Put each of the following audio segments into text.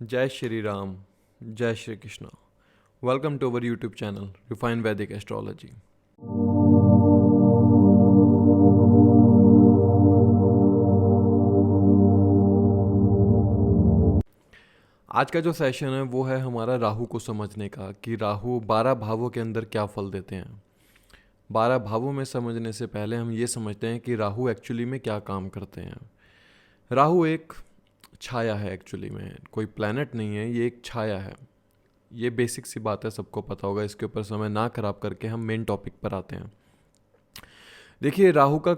जय श्री राम, जय Shri Krishna. Welcome to our YouTube channel refine Vedic astrology. आज का जो सेशन है वो है हमारा राहु को समझने का कि राहु 12 भावों के अंदर क्या फल देते हैं। 12 भावों में समझने से पहले हम ये समझते हैं कि राहु एक्चुअली में क्या काम करते हैं। राहु एक छाया है, एक्चुअली में कोई प्लैनेट नहीं है, ये एक छाया है। ये बेसिक सी बात है, सबको पता होगा। इसके ऊपर समय ना खराब करके हम मेन टॉपिक पर आते हैं। देखिए, राहु का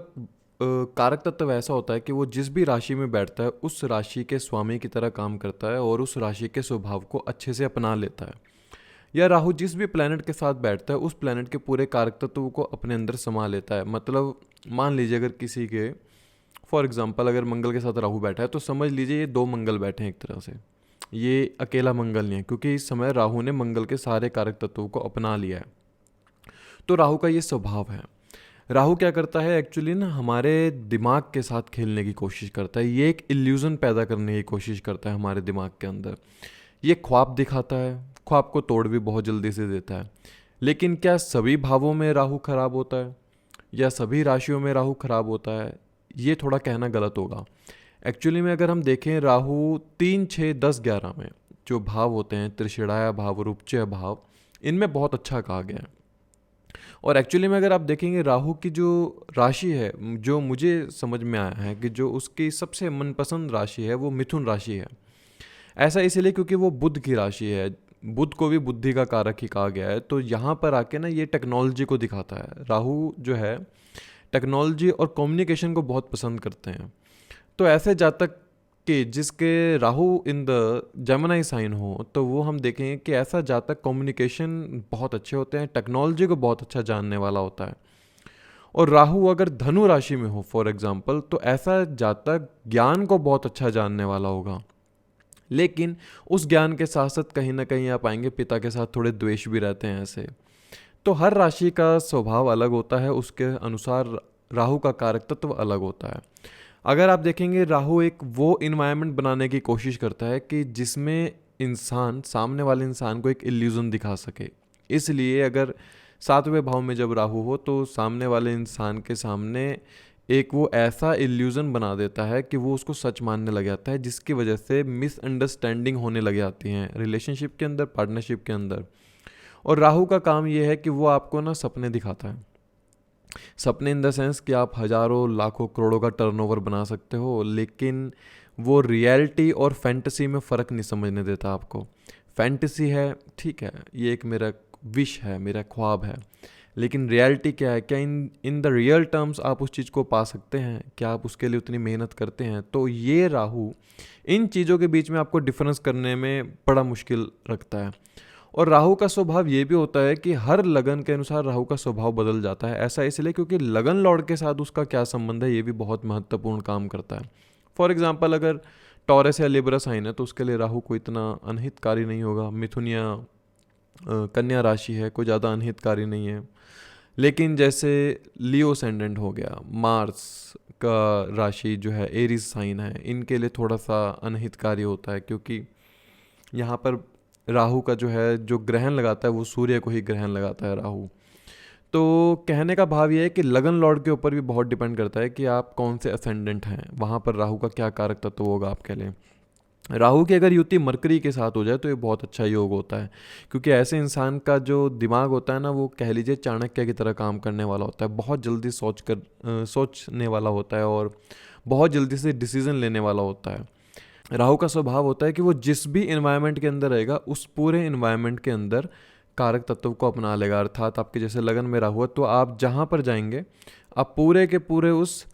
कारक तत्व ऐसा होता है कि वो जिस भी राशि में बैठता है उस राशि के स्वामी की तरह काम करता है और उस राशि के स्वभाव को अच्छे से अपना लेता है। या राहु जिस भी प्लैनेट के साथ बैठता है उस प्लैनेट के पूरे कारक तत्व को अपने अंदर समा लेता है। मतलब मान लीजिए अगर किसी के फॉर एग्जाम्पल अगर मंगल के साथ राहु बैठा है तो समझ लीजिए ये 2 मंगल बैठे हैं एक तरह से। ये अकेला मंगल नहीं है, क्योंकि इस समय राहु ने मंगल के सारे कारक तत्वों को अपना लिया है। तो राहु का ये स्वभाव है। राहु क्या करता है एक्चुअली ना, हमारे दिमाग के साथ खेलने की कोशिश करता है। ये एक इल्यूजन पैदा करने की कोशिश करता है हमारे दिमाग के अंदर। ये ख्वाब दिखाता है, ख्वाब को तोड़ भी बहुत जल्दी से देता है। लेकिन क्या सभी भावों में राहु खराब होता है या सभी राशियों में राहु खराब होता है, ये थोड़ा कहना गलत होगा। एक्चुअली में अगर हम देखें राहु 3, 6, 10, 11 में जो भाव होते हैं, त्रिशिणाया भाव और उपचय भाव, इनमें बहुत अच्छा कहा गया है। और एक्चुअली में अगर आप देखेंगे राहु की जो राशि है, जो मुझे समझ में आया है कि जो उसकी सबसे मनपसंद राशि है वो मिथुन राशि है। ऐसा इसलिए क्योंकि वो बुध की राशि है। बुध को भी बुद्धि का कारक ही कहा गया है। तो यहाँ पर आके ना ये टेक्नोलॉजी को दिखाता है। राहु जो है टेक्नोलॉजी और कम्युनिकेशन को बहुत पसंद करते हैं। तो ऐसे जातक कि जिसके Rahu in the Gemini sign हो, तो वो हम देखेंगे कि ऐसा जातक कम्युनिकेशन बहुत अच्छे होते हैं, टेक्नोलॉजी को बहुत अच्छा जानने वाला होता है। और राहु अगर धनु राशि में हो फॉर एग्जांपल, तो ऐसा जातक ज्ञान को बहुत अच्छा जानने वाला होगा। लेकिन उस ज्ञान के साथ साथ कहीं ना कहीं आप पाएंगे पिता के साथ थोड़े द्वेष भी रहते हैं ऐसे। तो हर राशि का स्वभाव अलग होता है, उसके अनुसार राहु का कारक तत्व अलग होता है। अगर आप देखेंगे राहु एक वो इन्वायरमेंट बनाने की कोशिश करता है कि जिसमें इंसान सामने वाले इंसान को एक इल्यूजन दिखा सके। इसलिए अगर 7वें भाव में जब राहु हो तो सामने वाले इंसान के सामने एक वो ऐसा इल्यूजन बना देता है कि वो उसको सच मानने लग जाता है, जिसकी वजह से मिसअंडरस्टैंडिंग होने लग जाती हैं रिलेशनशिप के अंदर, पार्टनरशिप के अंदर। और राहु का काम ये है कि वो आपको ना सपने दिखाता है। सपने इन द सेंस कि आप हजारों लाखों करोड़ों का टर्नओवर बना सकते हो, लेकिन वो रियलिटी और फैंटेसी में फ़र्क नहीं समझने देता आपको। फैंटेसी है, ठीक है, ये एक मेरा विश है, मेरा ख्वाब है, लेकिन रियलिटी क्या है? क्या इन इन द रियल टर्म्स आप उस चीज़ को पा सकते हैं? क्या आप उसके लिए उतनी मेहनत करते हैं? तो ये राहु इन चीज़ों के बीच में आपको डिफरेंस करने में बड़ा मुश्किल रखता है। और राहु का स्वभाव ये भी होता है कि हर लगन के अनुसार राहु का स्वभाव बदल जाता है। ऐसा इसलिए क्योंकि लगन लॉर्ड के साथ उसका क्या संबंध है, ये भी बहुत महत्वपूर्ण काम करता है। फॉर एग्जाम्पल अगर टॉरस या लिब्रा साइन है तो उसके लिए राहु कोई इतना अनहितकारी नहीं होगा। मिथुन या कन्या राशि है, कोई ज़्यादा अनहितकारी नहीं है। लेकिन जैसे लियो सेंडेंट हो गया, मार्स का राशि जो है एरीज साइन है, इनके लिए थोड़ा सा अनहितकारी होता है, क्योंकि यहाँ पर राहु का जो है जो ग्रहण लगाता है वो सूर्य को ही ग्रहण लगाता है राहु। तो कहने का भाव ये है कि लगन लॉर्ड के ऊपर भी बहुत डिपेंड करता है कि आप कौन से असेंडेंट हैं, वहाँ पर राहु का क्या कारक तत्व होगा आपके लिए। राहु की अगर युति मरकरी के साथ हो जाए तो ये बहुत अच्छा योग होता है, क्योंकि ऐसे इंसान का जो दिमाग होता है ना, वो कह लीजिए चाणक्य की तरह काम करने वाला होता है। बहुत जल्दी सोचने वाला होता है और बहुत जल्दी से डिसीजन लेने वाला होता है। राहु का स्वभाव होता है कि वो जिस भी इन्वायरमेंट के अंदर रहेगा उस पूरे इन्वायरमेंट के अंदर कारक तत्व को अपना लेगा। अर्थात आपके जैसे लगन में राहु है तो आप जहाँ पर जाएंगे आप पूरे के पूरे उस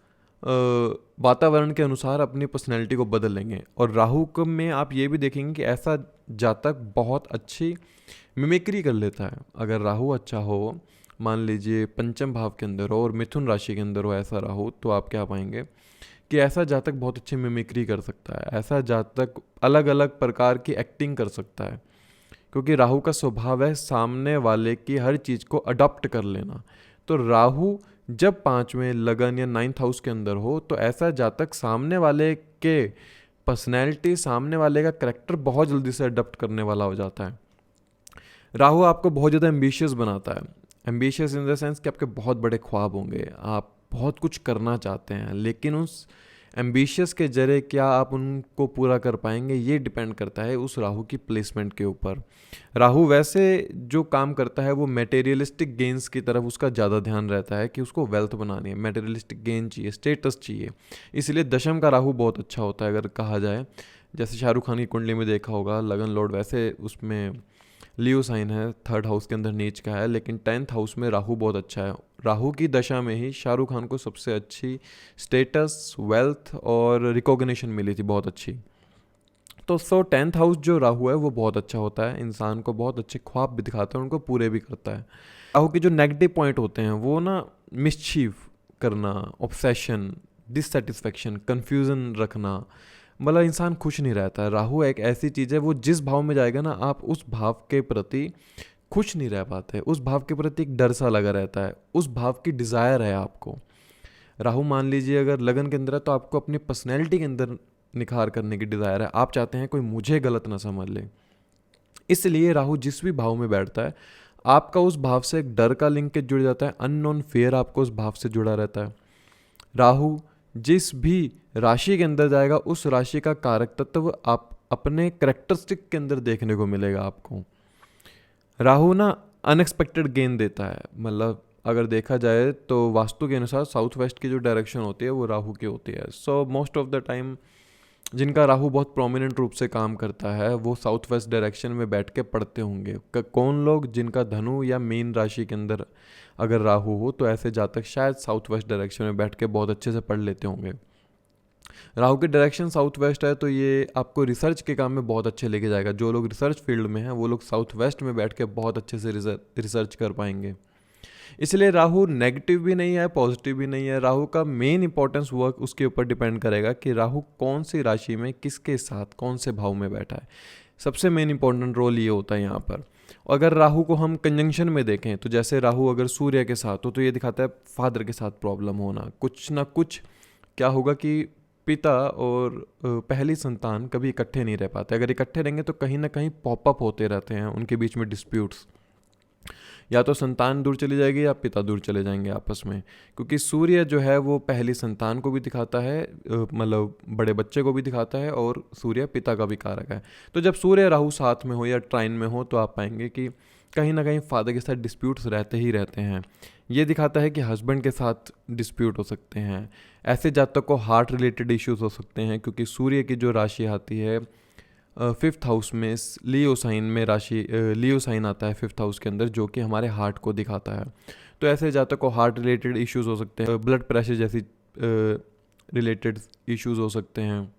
वातावरण के अनुसार अपनी पर्सनैलिटी को बदल लेंगे। और राहु में आप ये भी देखेंगे कि ऐसा जातक बहुत अच्छी मिमिक्री कर लेता है। अगर राहु अच्छा हो, मान लीजिए पंचम भाव के अंदर हो और मिथुन राशि के अंदर हो ऐसा राहु, तो आप क्या पाएंगे कि ऐसा जातक बहुत अच्छी मिमिक्री कर सकता है। ऐसा जातक अलग अलग प्रकार की एक्टिंग कर सकता है, क्योंकि राहु का स्वभाव है सामने वाले की हर चीज़ को अडॉप्ट कर लेना। तो राहु जब 5वें लगन या 9th हाउस के अंदर हो तो ऐसा जातक सामने वाले के पर्सनैलिटी, सामने वाले का करेक्टर बहुत जल्दी से अडॉप्ट करने वाला हो जाता है। राहु आपको बहुत ज़्यादा एम्बिशियस बनाता है। एम्बिशियस इन द सेंस कि आपके बहुत बड़े ख्वाब होंगे, आप बहुत कुछ करना चाहते हैं, लेकिन उस एम्बिशियस के जरिए क्या आप उनको पूरा कर पाएंगे, ये डिपेंड करता है उस राहु की प्लेसमेंट के ऊपर। राहु वैसे जो काम करता है वो मटेरियलिस्टिक गेन्स की तरफ उसका ज़्यादा ध्यान रहता है कि उसको वेल्थ बनानी है, मटेरियलिस्टिक गेन चाहिए, स्टेटस चाहिए। इसलिए दशम का राहु बहुत अच्छा होता है अगर कहा जाए। जैसे शाहरुख खान की कुंडली में देखा होगा लगन लॉर्ड, वैसे उसमें लियो साइन है, थर्ड हाउस के अंदर नीच का है, लेकिन 10th हाउस में राहु बहुत अच्छा है। राहु की दशा में ही शाहरुख खान को सबसे अच्छी स्टेटस, वेल्थ और रिकॉग्निशन मिली थी, बहुत अच्छी। तो 10th हाउस जो राहु है वो बहुत अच्छा होता है, इंसान को बहुत अच्छे ख्वाब भी दिखाता है, उनको पूरे भी करता है। राहु के जो नेगेटिव पॉइंट होते हैं वो ना मिसचीफ करना, ऑब्सेशन, डिससेटिस्फेक्शन, कन्फ्यूज़न रखना, मतलब इंसान खुश नहीं रहता है। राहु एक ऐसी चीज़ है, वो जिस भाव में जाएगा ना आप उस भाव के प्रति खुश नहीं रह पाते, उस भाव के प्रति एक डर सा लगा रहता है, उस भाव की डिज़ायर है आपको। राहु मान लीजिए अगर लगन के अंदर है तो आपको अपनी पर्सनैलिटी के अंदर निखार करने की डिज़ायर है, आप चाहते हैं कोई मुझे गलत ना समझ ले। इसलिए राहु जिस भी भाव में बैठता है आपका उस भाव से एक डर का लिंकेज जुड़ जाता है, अननोन फेयर आपको उस भाव से जुड़ा रहता है। राहु जिस भी राशि के अंदर जाएगा उस राशि का कारक तत्व आप अपने करेक्टरिस्टिक के अंदर देखने को मिलेगा आपको। राहु ना अनएक्सपेक्टेड गेन देता है, मतलब अगर देखा जाए तो वास्तु के अनुसार साउथ वेस्ट की जो डायरेक्शन होती है वो राहु की होती है। So most of the time जिनका राहु बहुत प्रोमिनेंट रूप से काम करता है वो साउथ वेस्ट डायरेक्शन में बैठ के पढ़ते होंगे। कौन लोग जिनका धनु या मीन राशि के अंदर अगर राहु हो तो ऐसे जातक शायद साउथ वेस्ट डायरेक्शन में बैठ के बहुत अच्छे से पढ़ लेते होंगे। राहु की डायरेक्शन साउथ वेस्ट है तो ये आपको रिसर्च के काम में बहुत अच्छे लेके जाएगा। जो लोग रिसर्च फील्ड में हैं वो लोग साउथ वेस्ट में बैठ के बहुत अच्छे से रिसर्च कर पाएंगे। इसलिए राहु नेगेटिव भी नहीं है, पॉजिटिव भी नहीं है। राहु का मेन इंपॉर्टेंस वर्क उसके ऊपर डिपेंड करेगा कि राहु कौन सी राशि में किसके साथ कौन से भाव में बैठा है। सबसे मेन इंपॉर्टेंट रोल ये होता है यहाँ पर। अगर राहु को हम कंजंक्शन में देखें तो जैसे राहु अगर सूर्य के साथ हो तो ये दिखाता है फादर के साथ प्रॉब्लम होना, कुछ ना कुछ क्या होगा कि पिता और पहली संतान कभी इकट्ठे नहीं रह पाते। अगर इकट्ठे रहेंगे तो कहीं ना कहीं पॉपअप होते रहते हैं उनके बीच में डिस्प्यूट्स, या तो संतान दूर चली जाएगी या पिता दूर चले जाएंगे आपस में। क्योंकि सूर्य जो है वो पहली संतान को भी दिखाता है, मतलब बड़े बच्चे को भी दिखाता है, और सूर्य पिता का भी कारक है। तो जब सूर्य राहु साथ में हो या ट्राइन में हो तो आप पाएंगे कि कहीं ना कहीं फादर के साथ डिस्प्यूट्स रहते ही रहते हैं। ये दिखाता है कि हस्बैंड के साथ डिस्प्यूट हो सकते हैं। ऐसे जातक को हार्ट रिलेटेड इश्यूज हो सकते हैं क्योंकि सूर्य की जो राशि आती है 5th हाउस में, लियो साइन में राशि लियो साइन आता है 5th हाउस के अंदर, जो कि हमारे हार्ट को दिखाता है। तो ऐसे जातक को हार्ट रिलेटेड इश्यूज हो सकते हैं, ब्लड प्रेशर जैसी रिलेटेड इश्यूज हो सकते हैं।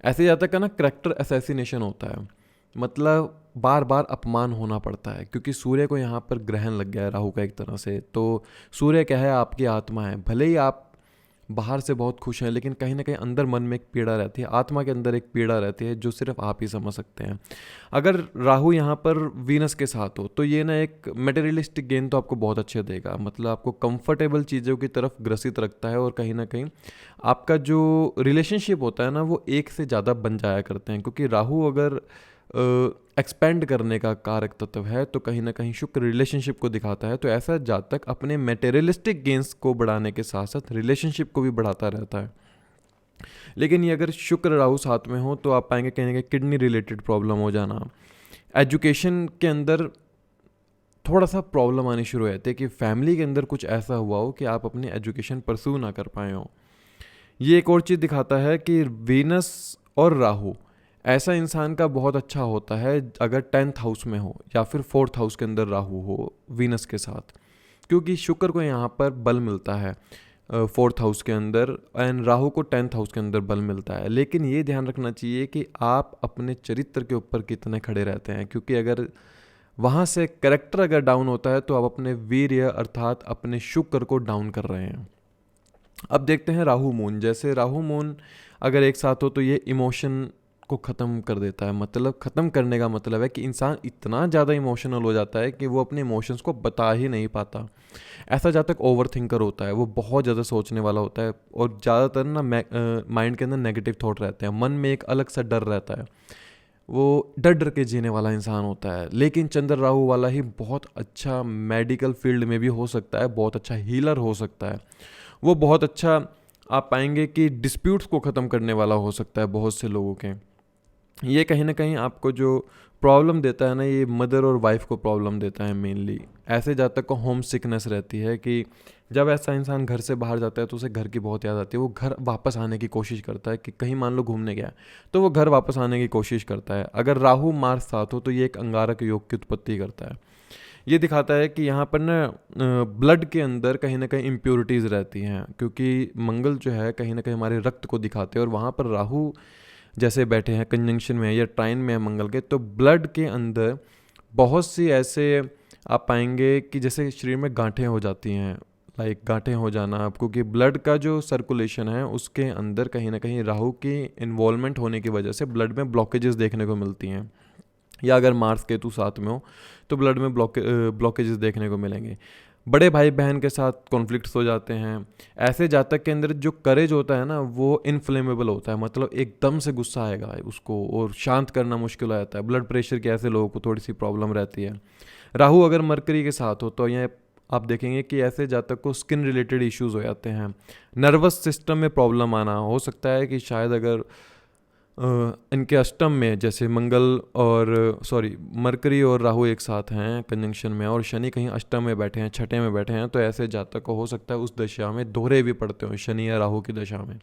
ऐसे जातक का ना करेक्टर असैसिनेशन होता है, मतलब बार बार अपमान होना पड़ता है क्योंकि सूर्य को यहाँ पर ग्रहण लग गया है राहु का एक तरह से। तो सूर्य क्या है, आपकी आत्मा है। भले ही आप बाहर से बहुत खुश हैं लेकिन कहीं ना कहीं अंदर मन में एक पीड़ा रहती है, आत्मा के अंदर एक पीड़ा रहती है जो सिर्फ आप ही समझ सकते हैं। अगर राहु यहाँ पर वीनस के साथ हो तो ये ना एक मटेरियलिस्टिक गेन तो आपको बहुत अच्छे देगा, मतलब आपको कंफर्टेबल चीज़ों की तरफ ग्रसित रखता है, और कहीं ना कहीं आपका जो रिलेशनशिप होता है ना वो एक से ज़्यादा बन जाया करते हैं। क्योंकि राहु अगर एक्सपेंड करने का कारक तत्व है तो कहीं ना कहीं शुक्र रिलेशनशिप को दिखाता है। तो ऐसा जातक अपने मटेरियलिस्टिक गेन्स को बढ़ाने के साथ साथ रिलेशनशिप को भी बढ़ाता रहता है। लेकिन ये अगर शुक्र राहु साथ में हो तो आप पाएंगे कहीं ना कहीं किडनी रिलेटेड प्रॉब्लम हो जाना, एजुकेशन के अंदर थोड़ा सा प्रॉब्लम आनी शुरू हो जाती है कि फैमिली के अंदर कुछ ऐसा हुआ हो कि आप अपनी एजुकेशन परस्यू ना कर पाए हो। ये एक और चीज़ दिखाता है कि वीनस और राहु ऐसा इंसान का बहुत अच्छा होता है अगर 10th हाउस में हो या फिर 4th हाउस के अंदर राहु हो वीनस के साथ, क्योंकि शुक्र को यहाँ पर बल मिलता है 4th हाउस के अंदर एंड राहु को 10th हाउस के अंदर बल मिलता है। लेकिन ये ध्यान रखना चाहिए कि आप अपने चरित्र के ऊपर कितने खड़े रहते हैं, क्योंकि अगर वहाँ से करेक्टर अगर डाउन होता है तो आप अपने वीर्य अर्थात अपने शुक्र को डाउन कर रहे हैं। अब देखते हैं राहु मून। जैसे राहु मून अगर एक साथ हो तो ये इमोशन को ख़त्म कर देता है। मतलब ख़त्म करने का मतलब है कि इंसान इतना ज़्यादा इमोशनल हो जाता है कि वो अपने इमोशंस को बता ही नहीं पाता। ऐसा जहाँ तक ओवर थिंकर होता है, वो बहुत ज़्यादा सोचने वाला होता है और ज़्यादातर ना माइंड के अंदर नेगेटिव थॉट रहते हैं, मन में एक अलग सा डर रहता है, वो डर डर के जीने वाला इंसान होता है। लेकिन चंद्र राहु वाला ही बहुत अच्छा मेडिकल फील्ड में भी हो सकता है, बहुत अच्छा हीलर हो सकता है, वो बहुत अच्छा आप पाएंगे कि डिस्प्यूट्स को ख़त्म करने वाला हो सकता है बहुत से लोगों के। ये कहीं ना कहीं आपको जो प्रॉब्लम देता है ना, ये मदर और वाइफ को प्रॉब्लम देता है मेनली। ऐसे जातक को होम सिकनेस रहती है कि जब ऐसा इंसान घर से बाहर जाता है तो उसे घर की बहुत याद आती है, वो घर वापस आने की कोशिश करता है कि कहीं मान लो घूमने गया तो वो घर वापस आने की कोशिश करता है। अगर राहु मार्स साथ हो तो ये एक अंगारक योग की उत्पत्ति करता है। ये दिखाता है कि यहाँ पर ना ब्लड के अंदर कहीं ना कहीं इम्प्योरिटीज़ रहती हैं, क्योंकि मंगल जो है कहीं ना कहीं हमारे रक्त को दिखाते हैं, और वहाँ पर राहु जैसे बैठे हैं कंजंक्शन में या ट्राइन में है मंगल के, तो ब्लड के अंदर बहुत सी ऐसे आप पाएंगे कि जैसे शरीर में गांठें हो जाती हैं, लाइक गांठें हो जाना आपको, कि ब्लड का जो सर्कुलेशन है उसके अंदर कहीं ना कहीं राहु की इन्वॉल्वमेंट होने की वजह से ब्लड में ब्लॉकेजेस देखने को मिलती हैं। या अगर मार्स केतु साथ में हो तो ब्लड में ब्लॉकेजेस देखने को मिलेंगे। बड़े भाई बहन के साथ कॉन्फ्लिक्ट्स हो जाते हैं। ऐसे जातक के अंदर जो करेज होता है ना, वो इनफ्लेमेबल होता है, मतलब एकदम से गुस्सा आएगा उसको और शांत करना मुश्किल हो जाता है। ब्लड प्रेशर के ऐसे लोगों को थोड़ी सी प्रॉब्लम रहती है। राहु अगर मरकरी के साथ हो तो ये आप देखेंगे कि ऐसे जातक को स्किन रिलेटेड इश्यूज हो जाते हैं, नर्वस सिस्टम में प्रॉब्लम आना हो सकता है कि शायद अगर इनके अष्टम में जैसे मंगल और मरकरी और राहु एक साथ हैं कंजंक्शन में, और शनि कहीं अष्टम में बैठे हैं, छठे में बैठे हैं, तो ऐसे जातक को हो सकता है उस दशा में दोहरे भी पड़ते हो शनि या राहु की दशा में।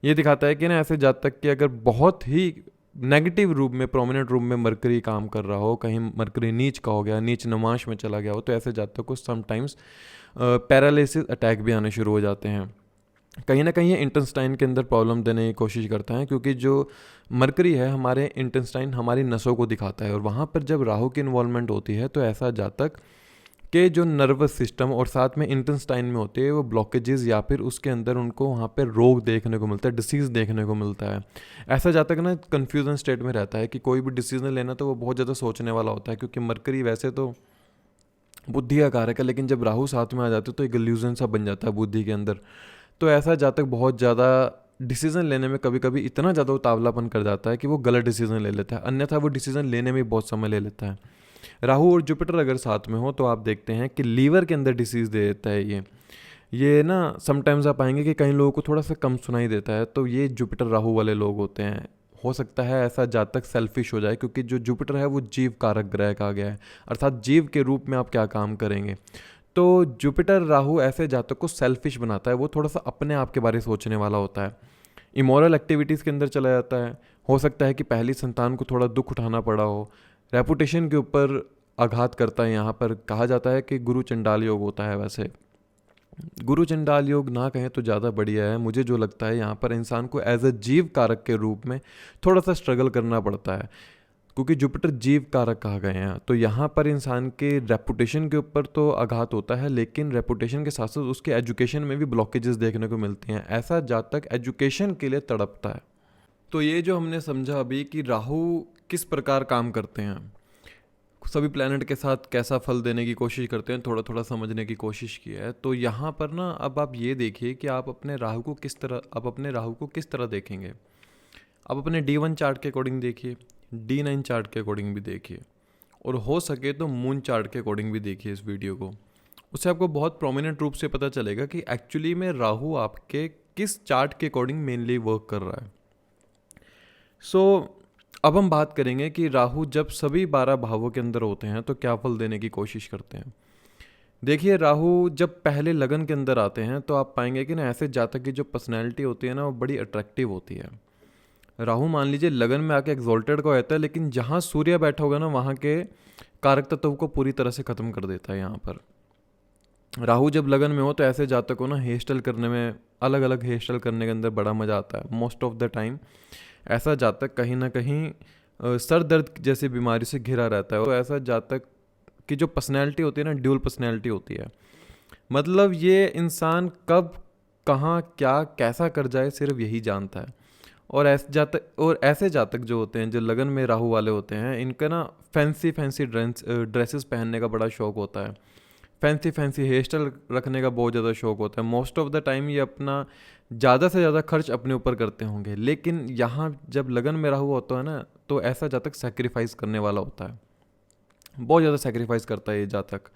ये दिखाता है कि ना ऐसे जातक के अगर बहुत ही नेगेटिव रूप में प्रोमिनेंट रूप में मरकरी काम कर रहा हो, कहीं मरकरी नीच का हो गया, नीच नमाश में चला गया हो, तो ऐसे जातक को समटाइम्स पैरालिसिस अटैक भी आने शुरू हो जाते हैं। कहीं ना कहीं ये इंटेस्टाइन के अंदर प्रॉब्लम देने की कोशिश करता है, क्योंकि जो मरकरी है हमारे इंटेस्टाइन हमारी नसों को दिखाता है, और वहाँ पर जब राहु की इन्वॉल्वमेंट होती है तो ऐसा जातक के जो नर्वस सिस्टम और साथ में इंटेस्टाइन में होते हैं वो ब्लॉकेजेस या फिर उसके अंदर उनको वहाँ पर रोग देखने को मिलता है, डिसीज़ देखने को मिलता है। ऐसा जातक ना कन्फ्यूजन स्टेट में रहता है कि कोई भी डिसीजन लेना तो वो बहुत ज़्यादा सोचने वाला होता है, क्योंकि मरकरी वैसे तो बुद्धि का कारक है, लेकिन जब राहु साथ में आ जाते तो एक इल्यूजन सा बन जाता है बुद्धि के अंदर। तो ऐसा जातक बहुत ज़्यादा डिसीज़न लेने में कभी कभी इतना ज़्यादा उतावलापन कर जाता है कि वो गलत डिसीज़न ले लेता है, अन्यथा वो डिसीज़न लेने में बहुत समय ले लेता है। राहु और जुपिटर अगर साथ में हो तो आप देखते हैं कि लीवर के अंदर डिसीज़ दे देता है ये ना समटाइम्स आप पाएंगे कि कई लोगों को थोड़ा सा कम सुनाई देता है, तो ये जुपिटर राहु वाले लोग होते हैं। हो सकता है ऐसा जातक सेल्फिश हो जाए, क्योंकि जो जुपिटर है वो जीव कारक ग्रह कहा गया है, अर्थात जीव के रूप में आप क्या काम करेंगे। तो जुपिटर राहु ऐसे जातक को सेल्फिश बनाता है, वो थोड़ा सा अपने आप के बारे में सोचने वाला होता है, इमोरल एक्टिविटीज़ के अंदर चला जाता है। हो सकता है कि पहली संतान को थोड़ा दुख उठाना पड़ा हो, रेपुटेशन के ऊपर आघात करता है। यहाँ पर कहा जाता है कि गुरु चंडाल योग होता है, वैसे गुरु चंडाल योग ना कहें तो ज़्यादा बढ़िया है। मुझे जो लगता है यहाँ पर इंसान को एज अ जीव कारक के रूप में थोड़ा सा स्ट्रगल करना पड़ता है, क्योंकि जुपिटर जीव कारक कहा गए हैं। तो यहाँ पर इंसान के रेपुटेशन के ऊपर तो आघात होता है, लेकिन रेपुटेशन के साथ साथ उसके एजुकेशन में भी ब्लॉकेजेस देखने को मिलती हैं। ऐसा जातक एजुकेशन के लिए तड़पता है। तो ये जो हमने समझा अभी कि राहु किस प्रकार काम करते हैं, सभी प्लैनेट के साथ कैसा फल देने की कोशिश करते हैं, थोड़ा थोड़ा समझने की कोशिश की है। तो यहाँ पर ना अब आप ये देखिए कि आप अपने राहु को किस तरह देखेंगे। आप अपने D1 चार्ट के अकॉर्डिंग देखिए, D9 चार्ट के अकॉर्डिंग भी देखिए, और हो सके तो मून चार्ट के अकॉर्डिंग भी देखिए इस वीडियो को। उससे आपको बहुत प्रोमिनेंट रूप से पता चलेगा कि एक्चुअली में राहु आपके किस चार्ट के अकॉर्डिंग मेनली वर्क कर रहा है। अब हम बात करेंगे कि राहु जब सभी 12 भावों के अंदर होते हैं तो क्या फल देने की कोशिश करते हैं। देखिए, राहु जब पहले लगन के अंदर आते हैं तो आप पाएंगे कि ना ऐसे जातक की जो पर्सनैलिटी होती है ना वो बड़ी अट्रैक्टिव होती है। राहु मान लीजिए लगन में आके एग्जॉल्टेड का रहता है, लेकिन जहाँ सूर्य बैठा होगा ना वहाँ के कारक तत्व को पूरी तरह से ख़त्म कर देता है। यहाँ पर राहु जब लगन में हो तो ऐसे जातक को ना हेयर स्टाइल करने में, अलग अलग हेयर स्टाइल करने के अंदर बड़ा मज़ा आता है। मोस्ट ऑफ द टाइम ऐसा जातक कहीं ना कहीं सर दर्द जैसी बीमारी से घिरा रहता है। तो ऐसा जातक की जो पर्सनैलिटी होती है ना, ड्यूल पर्सनैलिटी होती है। मतलब ये इंसान कब कहाँ क्या कैसा कर जाए सिर्फ यही जानता है। ऐसे जातक जो होते हैं, जो लगन में राहु वाले होते हैं, इनका ना फैंसी फैंसी ड्रेसेस पहनने का बड़ा शौक होता है। फैंसी फैंसी हेयर स्टाइल रखने का बहुत ज़्यादा शौक होता है। मोस्ट ऑफ द टाइम ये अपना ज़्यादा से ज़्यादा खर्च अपने ऊपर करते होंगे। लेकिन यहाँ जब लगन में राहु होता है ना, तो ऐसा जातक सेक्रीफाइस करने वाला होता है। बहुत ज़्यादा सेक्रीफाइस करता है ये जातक।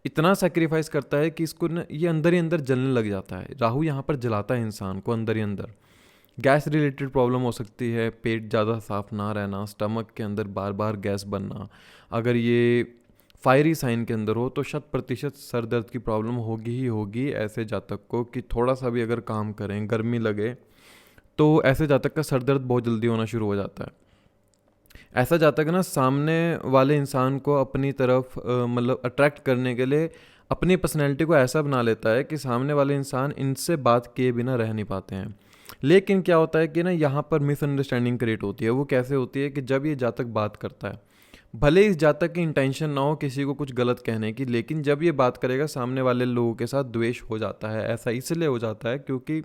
इतना सेक्रीफाइस करता है कि इसको ना ये अंदर ही अंदर जलने लग जाता है। राहु यहाँ पर जलाता है इंसान को अंदर ही अंदर। गैस रिलेटेड प्रॉब्लम हो सकती है, पेट ज़्यादा साफ ना रहना, स्टमक के अंदर बार बार गैस बनना। अगर ये फायरी साइन के अंदर हो तो 100% सर दर्द की प्रॉब्लम होगी ही होगी ऐसे जातक को, कि थोड़ा सा भी अगर काम करें, गर्मी लगे, तो ऐसे जातक का सर दर्द बहुत जल्दी होना शुरू हो जाता है। ऐसा जातक ना सामने वाले इंसान को अपनी तरफ मतलब अट्रैक्ट करने के लिए अपनी पर्सनैलिटी को ऐसा बना लेता है कि सामने वाले इंसान इनसे बात किए बिना रह नहीं पाते हैं। लेकिन क्या होता है कि ना यहाँ पर मिसअंडरस्टैंडिंग क्रिएट होती है। वो कैसे होती है कि जब ये जातक बात करता है, भले इस जातक की इंटेंशन ना हो किसी को कुछ गलत कहने की, लेकिन जब ये बात करेगा सामने वाले लोगों के साथ द्वेष हो जाता है। ऐसा इसलिए हो जाता है क्योंकि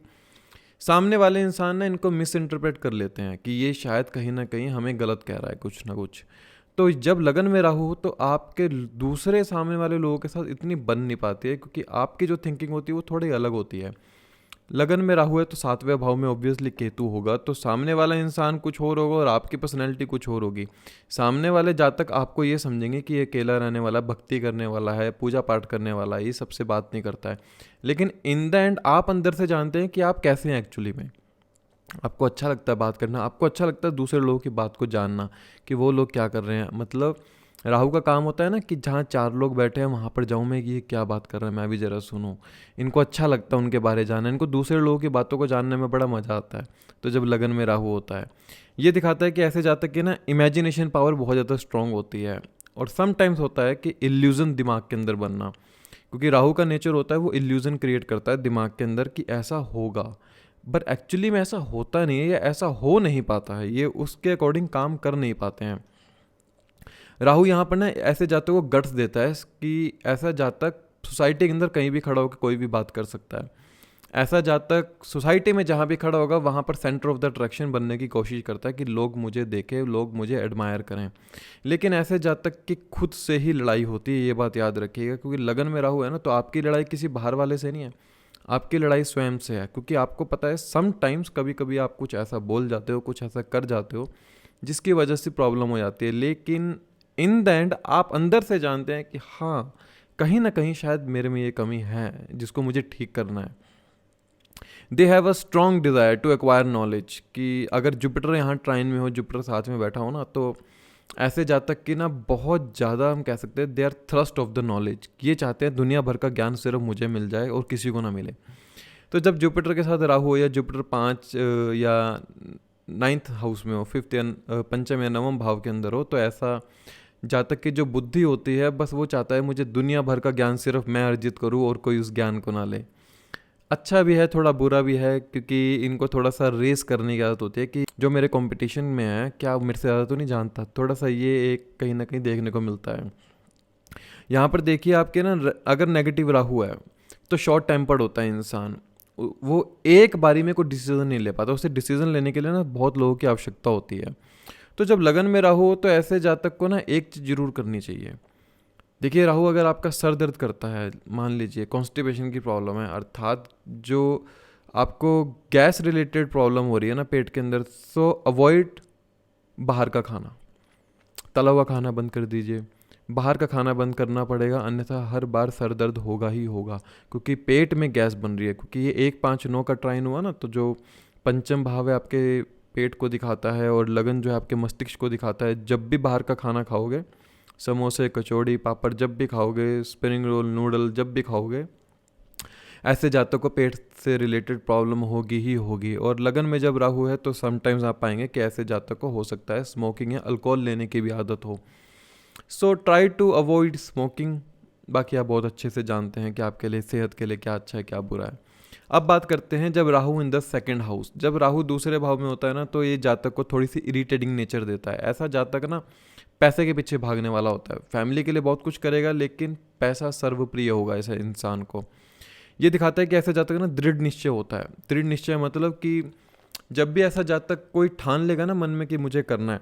सामने वाले इंसान ना इनको मिस इंटरप्रेट कर लेते हैं कि ये शायद कहीं ना कहीं हमें गलत कह रहा है कुछ ना कुछ। तो जब लगन में राहु हो तो आपके दूसरे सामने वाले लोगों के साथ इतनी बन नहीं पाती है, क्योंकि आपकी जो थिंकिंग होती है वो थोड़ी अलग होती है। लगन में राहु है तो 7वें भाव में ऑब्वियसली केतु होगा, तो सामने वाला इंसान कुछ और होगा और आपकी पर्सनैलिटी कुछ और होगी। सामने वाले जातक आपको ये समझेंगे कि ये अकेला रहने वाला, भक्ति करने वाला है, पूजा पाठ करने वाला है, ये सबसे बात नहीं करता है। लेकिन इन द एंड आप अंदर से जानते हैं कि आप कैसे हैं एक्चुअली में। आपको अच्छा लगता है बात करना, आपको अच्छा लगता है दूसरे लोगों की बात को जानना कि वो लोग क्या कर रहे हैं। मतलब राहु का काम होता है ना कि जहाँ 4 लोग बैठे हैं वहाँ पर जाऊँ मैं कि ये क्या बात कर रहे हैं, मैं भी ज़रा सुनूँ। इनको अच्छा लगता है उनके बारे जानना, इनको दूसरे लोगों की बातों को जानने में बड़ा मज़ा आता है। तो जब लगन में राहु होता है, ये दिखाता है कि ऐसे जातक की ना इमेजिनेशन पावर बहुत ज़्यादा स्ट्रांग होती है। और समटाइम्स होता है कि इल्यूज़न दिमाग के अंदर बनना, क्योंकि राहु का नेचर होता है वो इल्यूज़न क्रिएट करता है दिमाग के अंदर कि ऐसा होगा, बट एक्चुअली में ऐसा होता नहीं है या ऐसा हो नहीं पाता है। ये उसके अकॉर्डिंग काम कर नहीं पाते हैं। राहु यहाँ पर ना ऐसे जातक को गट्स देता है कि ऐसा जातक सोसाइटी के अंदर कहीं भी खड़ा होकर कोई भी बात कर सकता है। ऐसा जातक सोसाइटी में जहाँ भी खड़ा होगा वहाँ पर सेंटर ऑफ द अट्रैक्शन बनने की कोशिश करता है कि लोग मुझे देखें, लोग मुझे एडमायर करें। लेकिन ऐसे जातक की खुद से ही लड़ाई होती है, ये बात याद रखिएगा, क्योंकि लगन में राहु है ना, तो आपकी लड़ाई किसी बाहर वाले से नहीं है, आपकी लड़ाई स्वयं से है। क्योंकि आपको पता है सम टाइम्स कभी कभी आप कुछ ऐसा बोल जाते हो, कुछ ऐसा कर जाते हो जिसकी वजह से प्रॉब्लम हो जाती है। लेकिन इन द एंड आप अंदर से जानते हैं कि हाँ, कहीं ना कहीं शायद मेरे में ये कमी है जिसको मुझे ठीक करना है। They have a strong desire to acquire knowledge, कि अगर जुपिटर यहाँ ट्राइन में हो, जुपिटर साथ में बैठा हो ना, तो ऐसे जातक की ना बहुत ज़्यादा हम कह सकते हैं they are thrust of the knowledge. ये चाहते हैं दुनिया भर का ज्ञान सिर्फ मुझे मिल जाए और किसी को ना मिले। तो जब जुपिटर के साथ राहु हो, या जुपिटर 5 या 9th हाउस में हो, 5th या पंचम या नवम भाव के अंदर हो, तो ऐसा जातक की जो बुद्धि होती है बस वो चाहता है मुझे दुनिया भर का ज्ञान सिर्फ मैं अर्जित करूँ और कोई उस ज्ञान को ना ले। अच्छा भी है, थोड़ा बुरा भी है, क्योंकि इनको थोड़ा सा रेस करने की आदत होती है कि जो मेरे कंपटीशन में है क्या मेरे से ज़्यादा तो नहीं जानता। थोड़ा सा ये एक कहीं ना कहीं देखने को मिलता है। यहाँ पर देखिए आपके ना अगर नेगेटिव राहु है तो शॉर्ट टेम्पर्ड होता है इंसान। वो एक बारी में कोई डिसीजन नहीं ले पाता, उसे डिसीजन लेने के लिए ना बहुत लोगों की आवश्यकता होती है। तो जब लगन में राहु हो तो ऐसे जातक को ना एक चीज़ जरूर करनी चाहिए। देखिए राहु अगर आपका सर दर्द करता है, मान लीजिए कॉन्स्टिपेशन की प्रॉब्लम है, अर्थात जो आपको गैस रिलेटेड प्रॉब्लम हो रही है ना पेट के अंदर, सो अवॉइड बाहर का खाना, तला हुआ खाना बंद कर दीजिए। बाहर का खाना बंद करना पड़ेगा, अन्यथा हर बार सर दर्द होगा ही होगा, क्योंकि पेट में गैस बन रही है। क्योंकि ये 1-5-9 का ट्राइन हुआ ना, तो जो पंचम भाव है आपके पेट को दिखाता है और लगन जो है आपके मस्तिष्क को दिखाता है। जब भी बाहर का खाना खाओगे, समोसे, कचौड़ी, पापड़ जब भी खाओगे, स्प्रिंग रोल, नूडल जब भी खाओगे, ऐसे जातकों को पेट से रिलेटेड प्रॉब्लम होगी ही होगी। और लगन में जब राहु है तो समटाइम्स आप पाएंगे कि ऐसे जातकों को हो सकता है स्मोकिंग या अल्कोहल लेने की भी आदत हो। So try to avoid smoking. बाकी आप बहुत अच्छे से जानते हैं कि आपके लिए, सेहत के लिए क्या अच्छा है क्या बुरा है। अब बात करते हैं जब Rahu in the second house. जब राहु दूसरे भाव में होता है ना, तो ये जातक को थोड़ी सी इरिटेटिंग नेचर देता है। ऐसा जातक ना पैसे के पीछे भागने वाला होता है, फैमिली के लिए बहुत कुछ करेगा लेकिन पैसा सर्वप्रिय होगा ऐसे इंसान को। ये दिखाता है कि ऐसे जातक ना दृढ़ निश्चय होता है। दृढ़ निश्चय मतलब कि जब भी ऐसा जातक कोई ठान लेगा ना मन में कि मुझे करना है,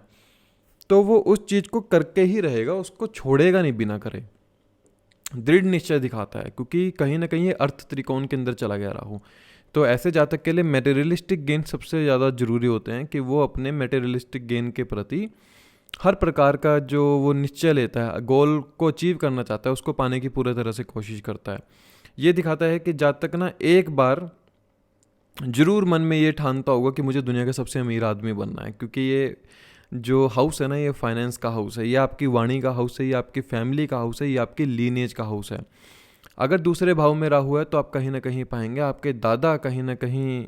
तो वो उस चीज़ को करके ही रहेगा, उसको छोड़ेगा नहीं बिना करे। दृढ़ निश्चय दिखाता है, क्योंकि कहीं ना कहीं ये अर्थ त्रिकोण के अंदर चला गया राहु। तो ऐसे जातक के लिए मेटेरियलिस्टिक गेन सबसे ज़्यादा जरूरी होते हैं, कि वो अपने मेटेरियलिस्टिक गेन के प्रति हर प्रकार का जो वो निश्चय लेता है, गोल को अचीव करना चाहता है, उसको पाने की पूरी तरह से कोशिश करता है। ये दिखाता है कि जातक ना एक बार जरूर मन में ये ठानता होगा कि मुझे दुनिया का सबसे अमीर आदमी बनना है, क्योंकि ये जो हाउस है ना, ये फाइनेंस का हाउस है, ये आपकी वाणी का हाउस है, ये आपकी फैमिली का हाउस है, ये आपकी लीनेज का हाउस है। अगर दूसरे भाव में राहु है तो आप कहीं ना कहीं पाएंगे आपके दादा कहीं ना कहीं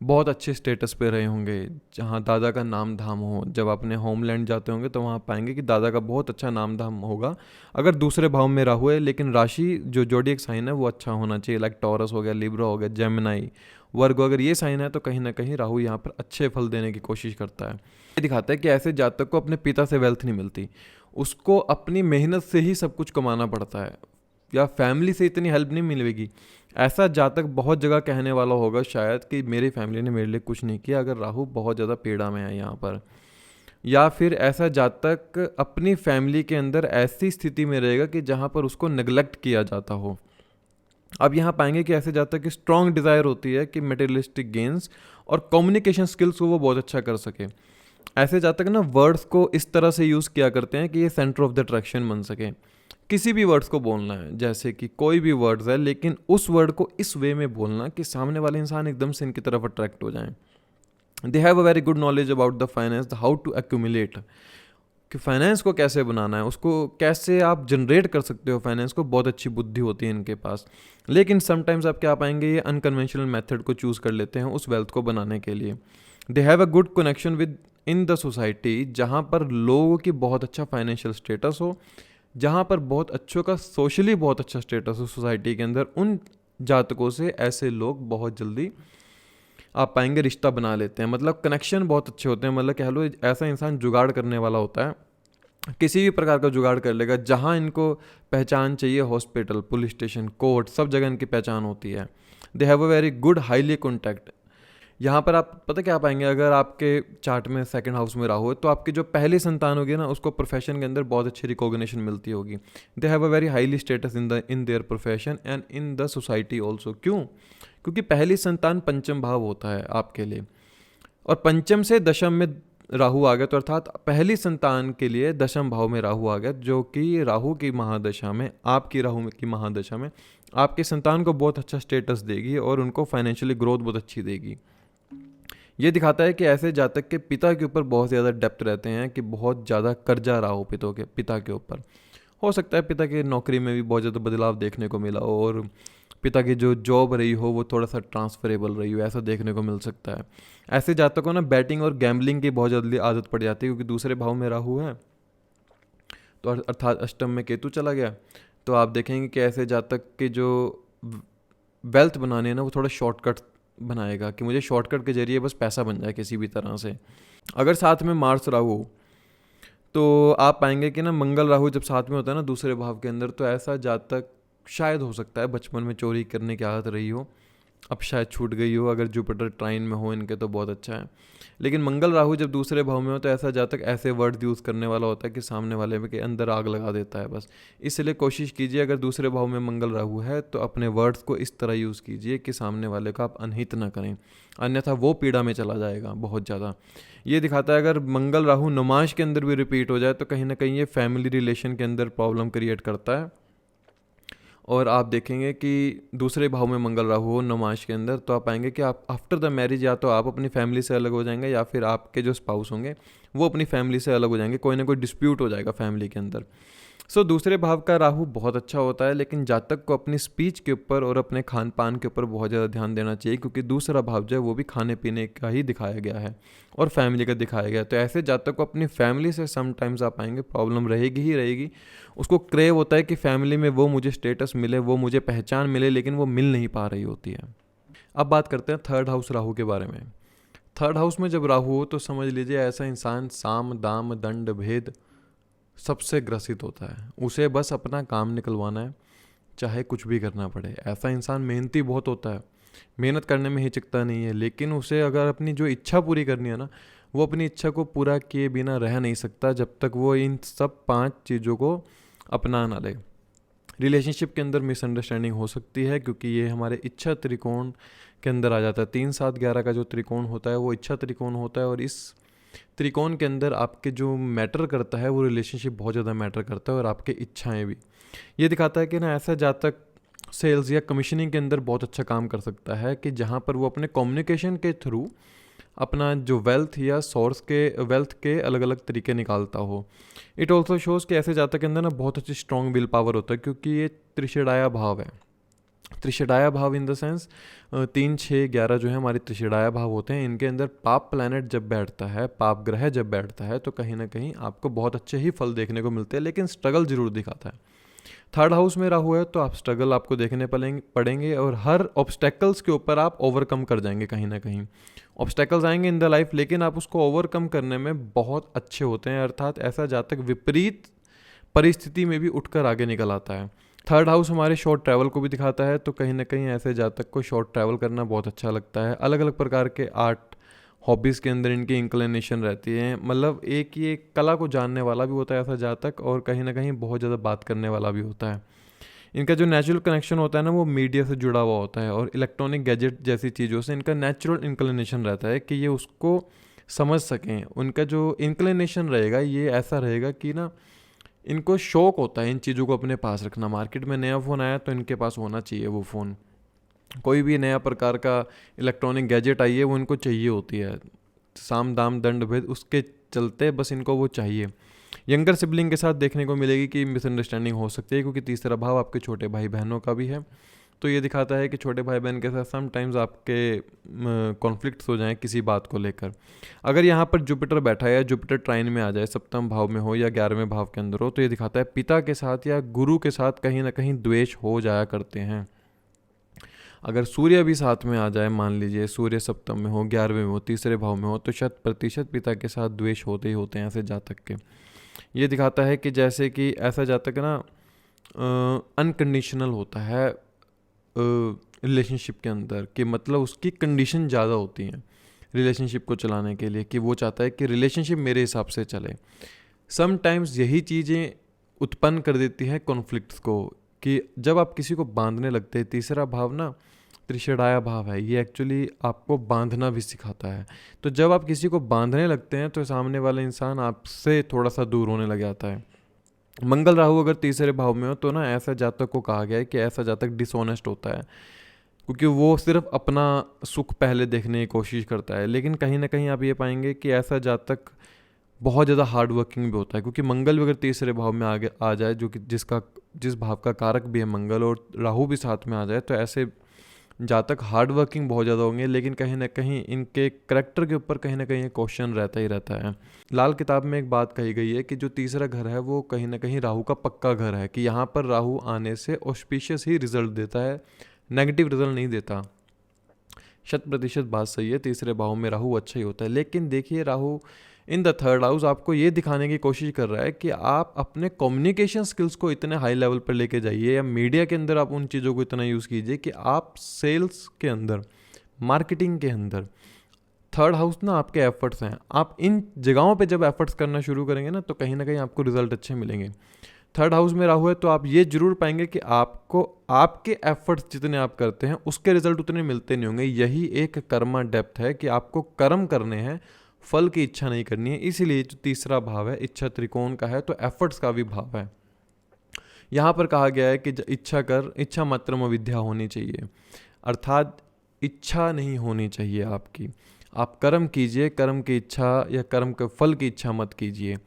बहुत अच्छे स्टेटस पे रहे होंगे, जहाँ दादा का नाम धाम हो। जब अपने होमलैंड जाते होंगे तो वहाँ पाएंगे कि दादा का बहुत अच्छा नाम धाम होगा, अगर दूसरे भाव में राहु है। लेकिन राशि जो जोडिएक साइन है वो अच्छा होना चाहिए, लाइक टॉरस हो गया, लिब्रा हो गया, जेमिनाई, वर्गो, अगर ये साइन है तो कहीं ना कहीं राहु यहाँ पर अच्छे फल देने की कोशिश करता है। ये दिखाता है कि ऐसे जातक को अपने पिता से वेल्थ नहीं मिलती, उसको अपनी मेहनत से ही सब कुछ कमाना पड़ता है, या फैमिली से इतनी हेल्प नहीं मिलेगी। ऐसा जातक बहुत जगह कहने वाला होगा शायद कि मेरी फैमिली ने मेरे लिए कुछ नहीं किया, अगर राहु बहुत ज़्यादा पीड़ा में है यहाँ पर। या फिर ऐसा जातक अपनी फैमिली के अंदर ऐसी स्थिति में रहेगा कि जहाँ पर उसको नेग्लेक्ट किया जाता हो। अब यहाँ पाएंगे कि ऐसे जातक की स्ट्रॉन्ग डिज़ायर होती है कि मटेरियलिस्टिक गेंस और कम्युनिकेशन स्किल्स को वो बहुत अच्छा कर सके। ऐसे जातक ना वर्ड्स को इस तरह से यूज़ किया करते हैं कि ये सेंटर ऑफ द अट्रैक्शन बन सके। किसी भी वर्ड्स को बोलना है, जैसे कि कोई भी वर्ड्स है, लेकिन उस वर्ड को इस वे में बोलना कि सामने वाले इंसान एकदम से इनकी तरफ अट्रैक्ट हो जाए। They have a very good knowledge about the finance, the how to accumulate, कि फाइनेंस को कैसे बनाना है, उसको कैसे आप जनरेट कर सकते हो, फाइनेंस को बहुत अच्छी बुद्धि होती है इनके पास। लेकिन समटाइम्स आप क्या पाएंगे, ये अनकन्वेंशनल मेथड को चूज़ कर लेते हैं उस वेल्थ को बनाने के लिए। दे have a good connection with in the society, जहाँ पर लोगों की बहुत अच्छा फाइनेंशियल स्टेटस हो, जहाँ पर बहुत अच्छों का सोशली बहुत अच्छा स्टेटस हो सोसाइटी के अंदर, उन जातकों से ऐसे लोग बहुत जल्दी आप पाएंगे रिश्ता बना लेते हैं। मतलब कनेक्शन बहुत अच्छे होते हैं, मतलब कह लो ऐसा इंसान जुगाड़ करने वाला होता है, किसी भी प्रकार का जुगाड़ कर लेगा। जहाँ इनको पहचान चाहिए, हॉस्पिटल, पुलिस स्टेशन, कोर्ट, सब जगह इनकी पहचान होती है। They have a very good highly contact. यहाँ पर आप पता क्या पाएंगे, अगर आपके चार्ट में सेकंड हाउस में राहु है तो आपकी जो पहली संतान होगी ना, उसको प्रोफेशन के अंदर बहुत अच्छी रिकॉग्निशन मिलती होगी। दे have a very highly status in their profession and in the society also. क्यों? क्योंकि पहली संतान पंचम भाव होता है आपके लिए, और पंचम से दशम में राहु आ गया, तो अर्थात पहली संतान के लिए दशम भाव में राहु आ गया, जो कि राहु की महादशा में, आपकी राहु की महादशा में आपके संतान को बहुत अच्छा स्टेटस देगी और उनको फाइनेंशियली ग्रोथ बहुत अच्छी देगी। ये दिखाता है कि ऐसे जातक के पिता के ऊपर बहुत ज़्यादा डेप्थ रहते हैं, कि बहुत ज़्यादा कर्जा रहा हो पिता के ऊपर। हो सकता है पिता की नौकरी में भी बहुत ज़्यादा बदलाव देखने को मिला हो, और पिता की जो जॉब रही हो वो थोड़ा सा ट्रांसफरेबल रही हो, ऐसा देखने को मिल सकता है। ऐसे जातकों को ना बैटिंग और गैम्बलिंग की बहुत जल्दी आदत पड़ जाती है, क्योंकि दूसरे भाव में राहु है, तो अर्थात अष्टम में केतु चला गया। तो आप देखेंगे कि ऐसे जातक के जो वेल्थ बनाने हैं ना, वो थोड़ा शॉर्टकट बनाएगा, कि मुझे शॉर्टकट के जरिए बस पैसा बन जाए किसी भी तरह से। अगर साथ में मार्स राहु, तो आप पाएंगे कि ना मंगल राहु जब साथ में होता है ना दूसरे भाव के अंदर, तो ऐसा जातक शायद हो सकता है बचपन में चोरी करने की आदत रही हो, अब शायद छूट गई हो। अगर जुपिटर ट्राइन में हो इनके तो बहुत अच्छा है। लेकिन मंगल राहु जब दूसरे भाव में हो तो ऐसा जातक ऐसे वर्ड यूज़ करने वाला होता है कि सामने वाले के अंदर आग लगा देता है बस। इसलिए कोशिश कीजिए, अगर दूसरे भाव में मंगल राहु है तो अपने वर्ड्स को इस तरह यूज़ कीजिए कि सामने वाले का आप अनहित ना करें, अन्यथा वो पीड़ा में चला जाएगा बहुत ज़्यादा। ये दिखाता है अगर मंगल राहु नुमाइश के अंदर भी रिपीट हो जाए तो कहीं ना कहीं ये फैमिली रिलेशन के अंदर प्रॉब्लम क्रिएट करता है। और आप देखेंगे कि दूसरे भाव में मंगल राहु हो नुमाइश के अंदर, तो आप पाएंगे कि आप आफ्टर द मैरिज या तो आप अपनी फैमिली से अलग हो जाएंगे, या फिर आपके जो स्पाउस होंगे वो अपनी फैमिली से अलग हो जाएंगे, कोई ना कोई डिस्प्यूट हो जाएगा फैमिली के अंदर। सो दूसरे भाव का राहु बहुत अच्छा होता है, लेकिन जातक को अपनी स्पीच के ऊपर और अपने खान पान के ऊपर बहुत ज़्यादा ध्यान देना चाहिए, क्योंकि दूसरा भाव जो है वो भी खाने पीने का ही दिखाया गया है और फैमिली का दिखाया गया है। तो ऐसे जातक को अपनी फैमिली से समटाइम्स आप पाएंगे प्रॉब्लम रहेगी ही रहेगी। उसको क्रेव होता है कि फैमिली में वो मुझे स्टेटस मिले, वो मुझे पहचान मिले, लेकिन वो मिल नहीं पा रही होती है। अब बात करते हैं थर्ड हाउस राहु के बारे में। थर्ड हाउस में जब राहु हो तो समझ लीजिए ऐसा इंसान साम दाम दंड भेद सबसे ग्रसित होता है, उसे बस अपना काम निकलवाना है, चाहे कुछ भी करना पड़े। ऐसा इंसान मेहनती बहुत होता है, मेहनत करने में हिचकता नहीं है, लेकिन उसे अगर अपनी जो इच्छा पूरी करनी है ना, वो अपनी इच्छा को पूरा किए बिना रह नहीं सकता जब तक वो इन सब 5 चीज़ों को अपना ना ले। रिलेशनशिप के अंदर मिसअंडरस्टैंडिंग हो सकती है क्योंकि ये हमारे इच्छा त्रिकोण के अंदर आ जाता है। 3 7 11 का जो त्रिकोण होता है वो इच्छा त्रिकोण होता है, और इस त्रिकोण के अंदर आपके जो मैटर करता है वो रिलेशनशिप बहुत ज़्यादा मैटर करता है, और आपके इच्छाएं भी। ये दिखाता है कि ना ऐसा जातक सेल्स या कमीशनिंग के अंदर बहुत अच्छा काम कर सकता है कि जहाँ पर वो अपने कम्युनिकेशन के थ्रू अपना जो वेल्थ या सोर्स के वेल्थ के अलग अलग तरीके निकालता हो। इट ऑल्सो शोज़ कि ऐसे जातक के अंदर ना बहुत अच्छी स्ट्रॉन्ग विल पावर होता है, क्योंकि ये त्रिषडाया भाव है। त्रिषडाया भाव इन द सेंस 3 6 11 जो है हमारे त्रिषडाया भाव होते हैं। इनके अंदर पाप प्लैनेट जब बैठता है, पाप ग्रह जब बैठता है, तो कहीं ना कहीं आपको बहुत अच्छे ही फल देखने को मिलते हैं, लेकिन स्ट्रगल जरूर दिखाता है। 3rd हाउस में राहु है तो आप स्ट्रगल आपको देखने पड़ेंगे, और हर ऑब्स्टेकल्स के ऊपर आप ओवरकम कर जाएंगे। कहीं ना कहीं ऑब्स्टेकल्स आएंगे इन द लाइफ, लेकिन आप उसको ओवरकम करने में बहुत अच्छे होते हैं। अर्थात ऐसा जातक विपरीत परिस्थिति में भी उठकर आगे निकल आता है। 3rd हाउस हमारे शॉर्ट ट्रैवल को भी दिखाता है, तो कहीं ना कहीं ऐसे जातक को शॉर्ट ट्रैवल करना बहुत अच्छा लगता है। अलग अलग प्रकार के आर्ट हॉबीज़ के अंदर इनकी इंक्लिनेशन रहती है। मतलब एक ये कला को जानने वाला भी होता है ऐसा जातक, और कहीं ना कहीं बहुत ज़्यादा बात करने वाला भी होता है। इनका जो नेचुरल कनेक्शन होता है ना, वो मीडिया से जुड़ा हुआ होता है, और इलेक्ट्रॉनिक गैजेट जैसी चीज़ों से इनका नेचुरल इंक्लिनेशन रहता है कि ये उसको समझ सकें। उनका जो इंक्लिनेशन रहेगा ये ऐसा रहेगा कि ना इनको शौक होता है इन चीज़ों को अपने पास रखना। मार्केट में नया फ़ोन आया तो इनके पास होना चाहिए वो फ़ोन। कोई भी नया प्रकार का इलेक्ट्रॉनिक गैजेट आई है वो इनको चाहिए होती है। साम दाम दंड भेद उसके चलते बस इनको वो चाहिए। यंगर सिबलिंग के साथ देखने को मिलेगी कि मिसअंडरस्टैंडिंग हो सकती है, क्योंकि तीसरा भाव आपके छोटे भाई बहनों का भी है। तो ये दिखाता है कि छोटे भाई बहन के साथ समटाइम्स आपके कॉन्फ्लिक्ट्स हो जाएं किसी बात को लेकर। अगर यहाँ पर जुपिटर बैठा है, जुपिटर ट्राइन में आ जाए, सप्तम भाव में हो या 11वें भाव के अंदर हो, तो ये दिखाता है पिता के साथ या गुरु के साथ कहीं ना कहीं द्वेष हो जाया करते हैं। अगर सूर्य भी साथ में आ जाए, मान लीजिए सूर्य सप्तम में हो, 11वें में हो, तीसरे भाव में हो, तो 100% पिता के साथ द्वेष होते ही होते हैं ऐसे जातक के। ये दिखाता है कि जैसे कि ऐसा जातक ना अनकंडीशनल होता है रिलेशनशिप के अंदर, कि मतलब उसकी कंडीशन ज़्यादा होती हैं रिलेशनशिप को चलाने के लिए, कि वो चाहता है कि रिलेशनशिप मेरे हिसाब से चले। समटाइम्स यही चीज़ें उत्पन्न कर देती हैं कॉन्फ्लिक्ट्स को, कि जब आप किसी को बांधने लगते हैं, तीसरा भाव ना त्रिषडाया भाव है, ये एक्चुअली आपको बांधना भी सिखाता है। तो जब आप किसी को बांधने लगते हैं तो सामने वाला इंसान आपसे थोड़ा सा दूर होने लग जाता है। मंगल राहु अगर तीसरे भाव में हो तो ना ऐसा जातक को कहा गया है कि ऐसा जातक डिसऑनेस्ट होता है, क्योंकि वो सिर्फ अपना सुख पहले देखने की कोशिश करता है। लेकिन कहीं ना कहीं आप ये पाएंगे कि ऐसा जातक बहुत ज़्यादा हार्ड वर्किंग भी होता है, क्योंकि मंगल भी अगर तीसरे भाव में आगे आ जाए, जो कि जिस भाव का कारक भी है मंगल, और राहु भी साथ में आ जाए, तो ऐसे जातक हार्ड वर्किंग बहुत ज़्यादा होंगे। लेकिन कहीं ना कहीं इनके करेक्टर के ऊपर कहीं ना कहीं क्वेश्चन रहता ही रहता है। लाल किताब में एक बात कही गई है कि जो तीसरा घर है वो कहीं ना कहीं राहु का पक्का घर है, कि यहाँ पर राहु आने से ऑस्पिशियस ही रिजल्ट देता है, नेगेटिव रिजल्ट नहीं देता। 100% बात सही है, तीसरे भाव में राहु अच्छा ही होता है। लेकिन देखिए Rahu in the 3rd house आपको ये दिखाने की कोशिश कर रहा है कि आप अपने कम्युनिकेशन स्किल्स को इतने हाई लेवल पर लेके जाइए, या मीडिया के अंदर आप उन चीज़ों को इतना यूज़ कीजिए कि आप सेल्स के अंदर, मार्केटिंग के अंदर, 3rd हाउस ना आपके एफर्ट्स हैं, आप इन जगहों पे जब एफर्ट्स करना शुरू करेंगे ना तो कहीं ना कहीं आपको रिजल्ट अच्छे मिलेंगे। 3rd हाउस में राहु है तो आप ये जरूर पाएंगे कि आपको आपके एफर्ट्स जितने आप करते हैं उसके रिजल्ट उतने मिलते नहीं होंगे। यही एक कर्मा डेप्थ है कि आपको कर्म करने हैं, फल की इच्छा नहीं करनी है। इसीलिए जो तीसरा भाव है इच्छा त्रिकोण का है, तो एफर्ट्स का भी भाव है। यहाँ पर कहा गया है कि इच्छा मात्र में विद्या होनी चाहिए, अर्थात इच्छा नहीं होनी चाहिए आपकी। आप कर्म कीजिए, कर्म की इच्छा या कर्म के फल की इच्छा मत कीजिए।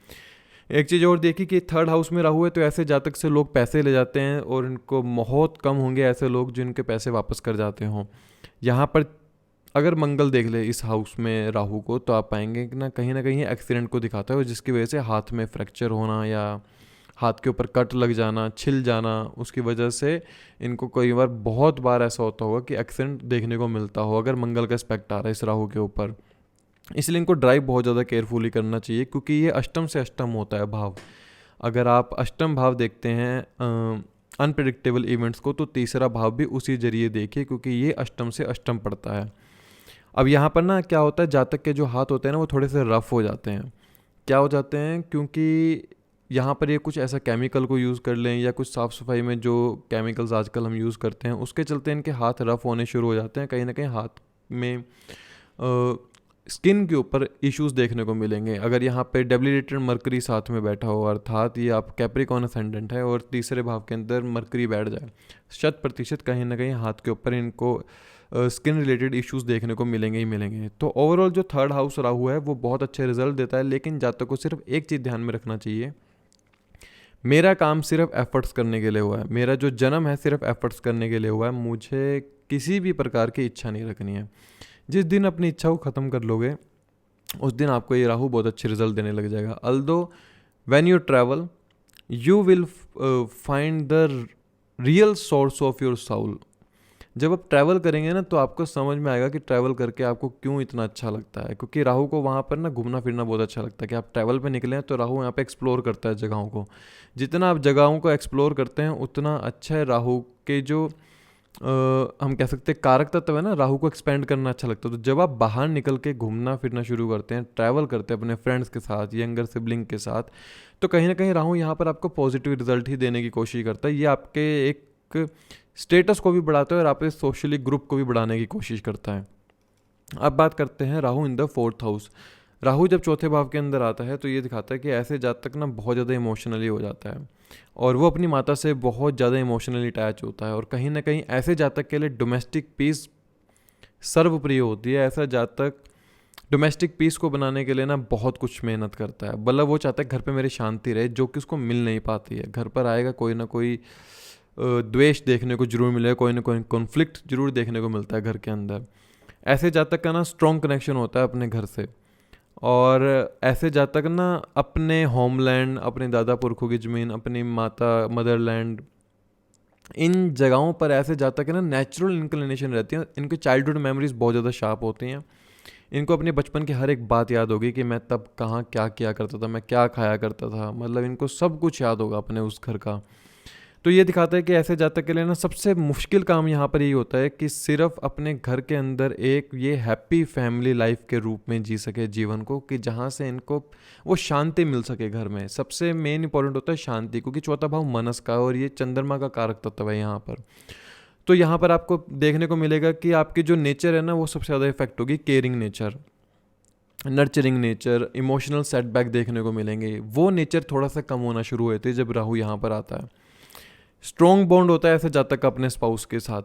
एक चीज़ और देखी कि 3rd हाउस में राहु है तो ऐसे जातक से लोग पैसे ले जाते हैं, और इनको बहुत कम होंगे ऐसे लोग जिनके पैसे वापस कर जाते हों। यहाँ पर अगर मंगल देख ले इस हाउस में राहु को, तो आप पाएंगे कि ना कहीं एक्सीडेंट को दिखाता है, जिसकी वजह से हाथ में फ्रैक्चर होना या हाथ के ऊपर कट लग जाना, छिल जाना, उसकी वजह से इनको कई बार बहुत बार ऐसा होता होगा कि एक्सीडेंट देखने को मिलता हो, अगर मंगल का एस्पेक्ट आ रहा है इस राहु के ऊपर। इसलिए इनको ड्राइव बहुत ज़्यादा केयरफुली करना चाहिए, क्योंकि ये अष्टम से अष्टम होता है भाव। अगर आप अष्टम भाव देखते हैं अनप्रिडिक्टेबल इवेंट्स को, तो तीसरा भाव भी उसी जरिए देखिए, क्योंकि ये अष्टम से अष्टम पड़ता है। अब यहाँ पर ना क्या होता है, जातक के जो हाथ होते हैं ना वो थोड़े से रफ हो जाते हैं। क्या हो जाते हैं, क्योंकि यहाँ पर ये कुछ ऐसा केमिकल को यूज़ कर लें, या कुछ साफ़ सफाई में जो केमिकल्स आजकल हम यूज़ करते हैं उसके चलते इनके हाथ रफ होने शुरू हो जाते हैं। कहीं ना कहीं हाथ में स्किन के ऊपर इश्यूज़ देखने को मिलेंगे। अगर यहाँ पे डेबिलिटेटेड मरकरी साथ में बैठा हो, अर्थात ये आप कैप्रिकॉर्न असेंडेंट है और तीसरे भाव के अंदर मरकरी बैठ जाए, 100% कहीं ना कहीं हाथ के ऊपर इनको स्किन रिलेटेड इश्यूज़ देखने को मिलेंगे ही मिलेंगे। तो ओवरऑल जो थर्ड हाउस राहु है वो बहुत अच्छे रिजल्ट देता है, लेकिन जातक को सिर्फ एक चीज़ ध्यान में रखना चाहिए, मेरा काम सिर्फ एफर्ट्स करने के लिए हुआ है, मेरा जो जन्म है सिर्फ एफर्ट्स करने के लिए हुआ है, मुझे किसी भी प्रकार की इच्छा नहीं रखनी है। जिस दिन अपनी इच्छा को ख़त्म कर लोगे उस दिन आपको ये राहु बहुत अच्छे रिजल्ट देने लग जाएगा। Although when you travel you will find the real source of your Saul. जब आप ट्रैवल करेंगे ना तो आपको समझ में आएगा कि ट्रैवल करके आपको क्यों इतना अच्छा लगता है, क्योंकि राहु को वहाँ पर ना घूमना फिरना बहुत अच्छा लगता है। कि आप ट्रैवल पे निकले हैं तो राहु यहाँ पे एक्सप्लोर करता है जगहों को। जितना आप जगहों को एक्सप्लोर करते हैं उतना अच्छा है। राहु के जो हम कह सकते हैं कारक तत्व है ना, राहु को एक्सपेंड करना अच्छा लगता है। तो जब आप बाहर निकल के घूमना फिरना शुरू करते हैं, ट्रैवल करते हैं अपने फ्रेंड्स के साथ, यंगर सिबलिंग के साथ, तो कहीं ना कहीं राहु यहाँ पर आपको पॉजिटिव रिजल्ट ही देने की कोशिश करता है। ये आपके एक स्टेटस को भी बढ़ाता है और आपके सोशली ग्रुप को भी बढ़ाने की कोशिश करता है। अब बात करते हैं Rahu in the fourth house. Rahu जब चौथे भाव के अंदर आता है तो ये दिखाता है कि ऐसे जातक ना बहुत ज़्यादा इमोशनली हो जाता है और वो अपनी माता से बहुत ज़्यादा इमोशनली अटैच होता है। और कहीं ना कहीं ऐसे जातक के लिए डोमेस्टिक पीस सर्वप्रिय होती है। ऐसा जातक डोमेस्टिक पीस को बनाने के लिए ना बहुत कुछ मेहनत करता है। मतलब वो चाहता है घर पे मेरी शांति रहे, जो कि उसको मिल नहीं पाती है। घर पर आएगा कोई ना कोई द्वेष देखने को जरूर मिलेगा, कोई ना कोई कॉन्फ्लिक्ट जरूर देखने को मिलता है घर के अंदर। ऐसे जातक का ना स्ट्रॉन्ग कनेक्शन होता है अपने घर से, और ऐसे जातक ना अपने होमलैंड, अपने दादा पुरखों की ज़मीन, अपनी माता मदरलैंड, इन जगहों पर ऐसे जातक है ना नेचुरल इंक्लिनेशन रहती है। इनकी चाइल्डहुड मेमोरीज बहुत ज़्यादा शार्प होती हैं। इनको अपने बचपन की हर एक बात याद होगी कि मैं तब कहाँ क्या किया करता था, मैं क्या खाया करता था, मतलब इनको सब कुछ याद होगा अपने उस घर का। तो ये दिखाता है कि ऐसे जातक के लिए ना सबसे मुश्किल काम यहाँ पर यही होता है कि सिर्फ अपने घर के अंदर एक ये हैप्पी फैमिली लाइफ के रूप में जी सके जीवन को, कि जहाँ से इनको वो शांति मिल सके घर में। सबसे मेन इंपॉर्टेंट होता है शांति, क्योंकि चौथा भाव मनस का और ये चंद्रमा का कारक तत्व है यहाँ पर। तो यहाँ पर आपको देखने को मिलेगा कि आपकी जो नेचर है ना वो सबसे ज़्यादा इफेक्ट होगी, caring nature, nurturing nature, emotional setback देखने को मिलेंगे। वो नेचर थोड़ा सा कम होना शुरू होते हैं जब राहु यहाँ पर आता है। स्ट्रॉन्ग बॉन्ड होता है ऐसे जातक का अपने स्पाउस के साथ,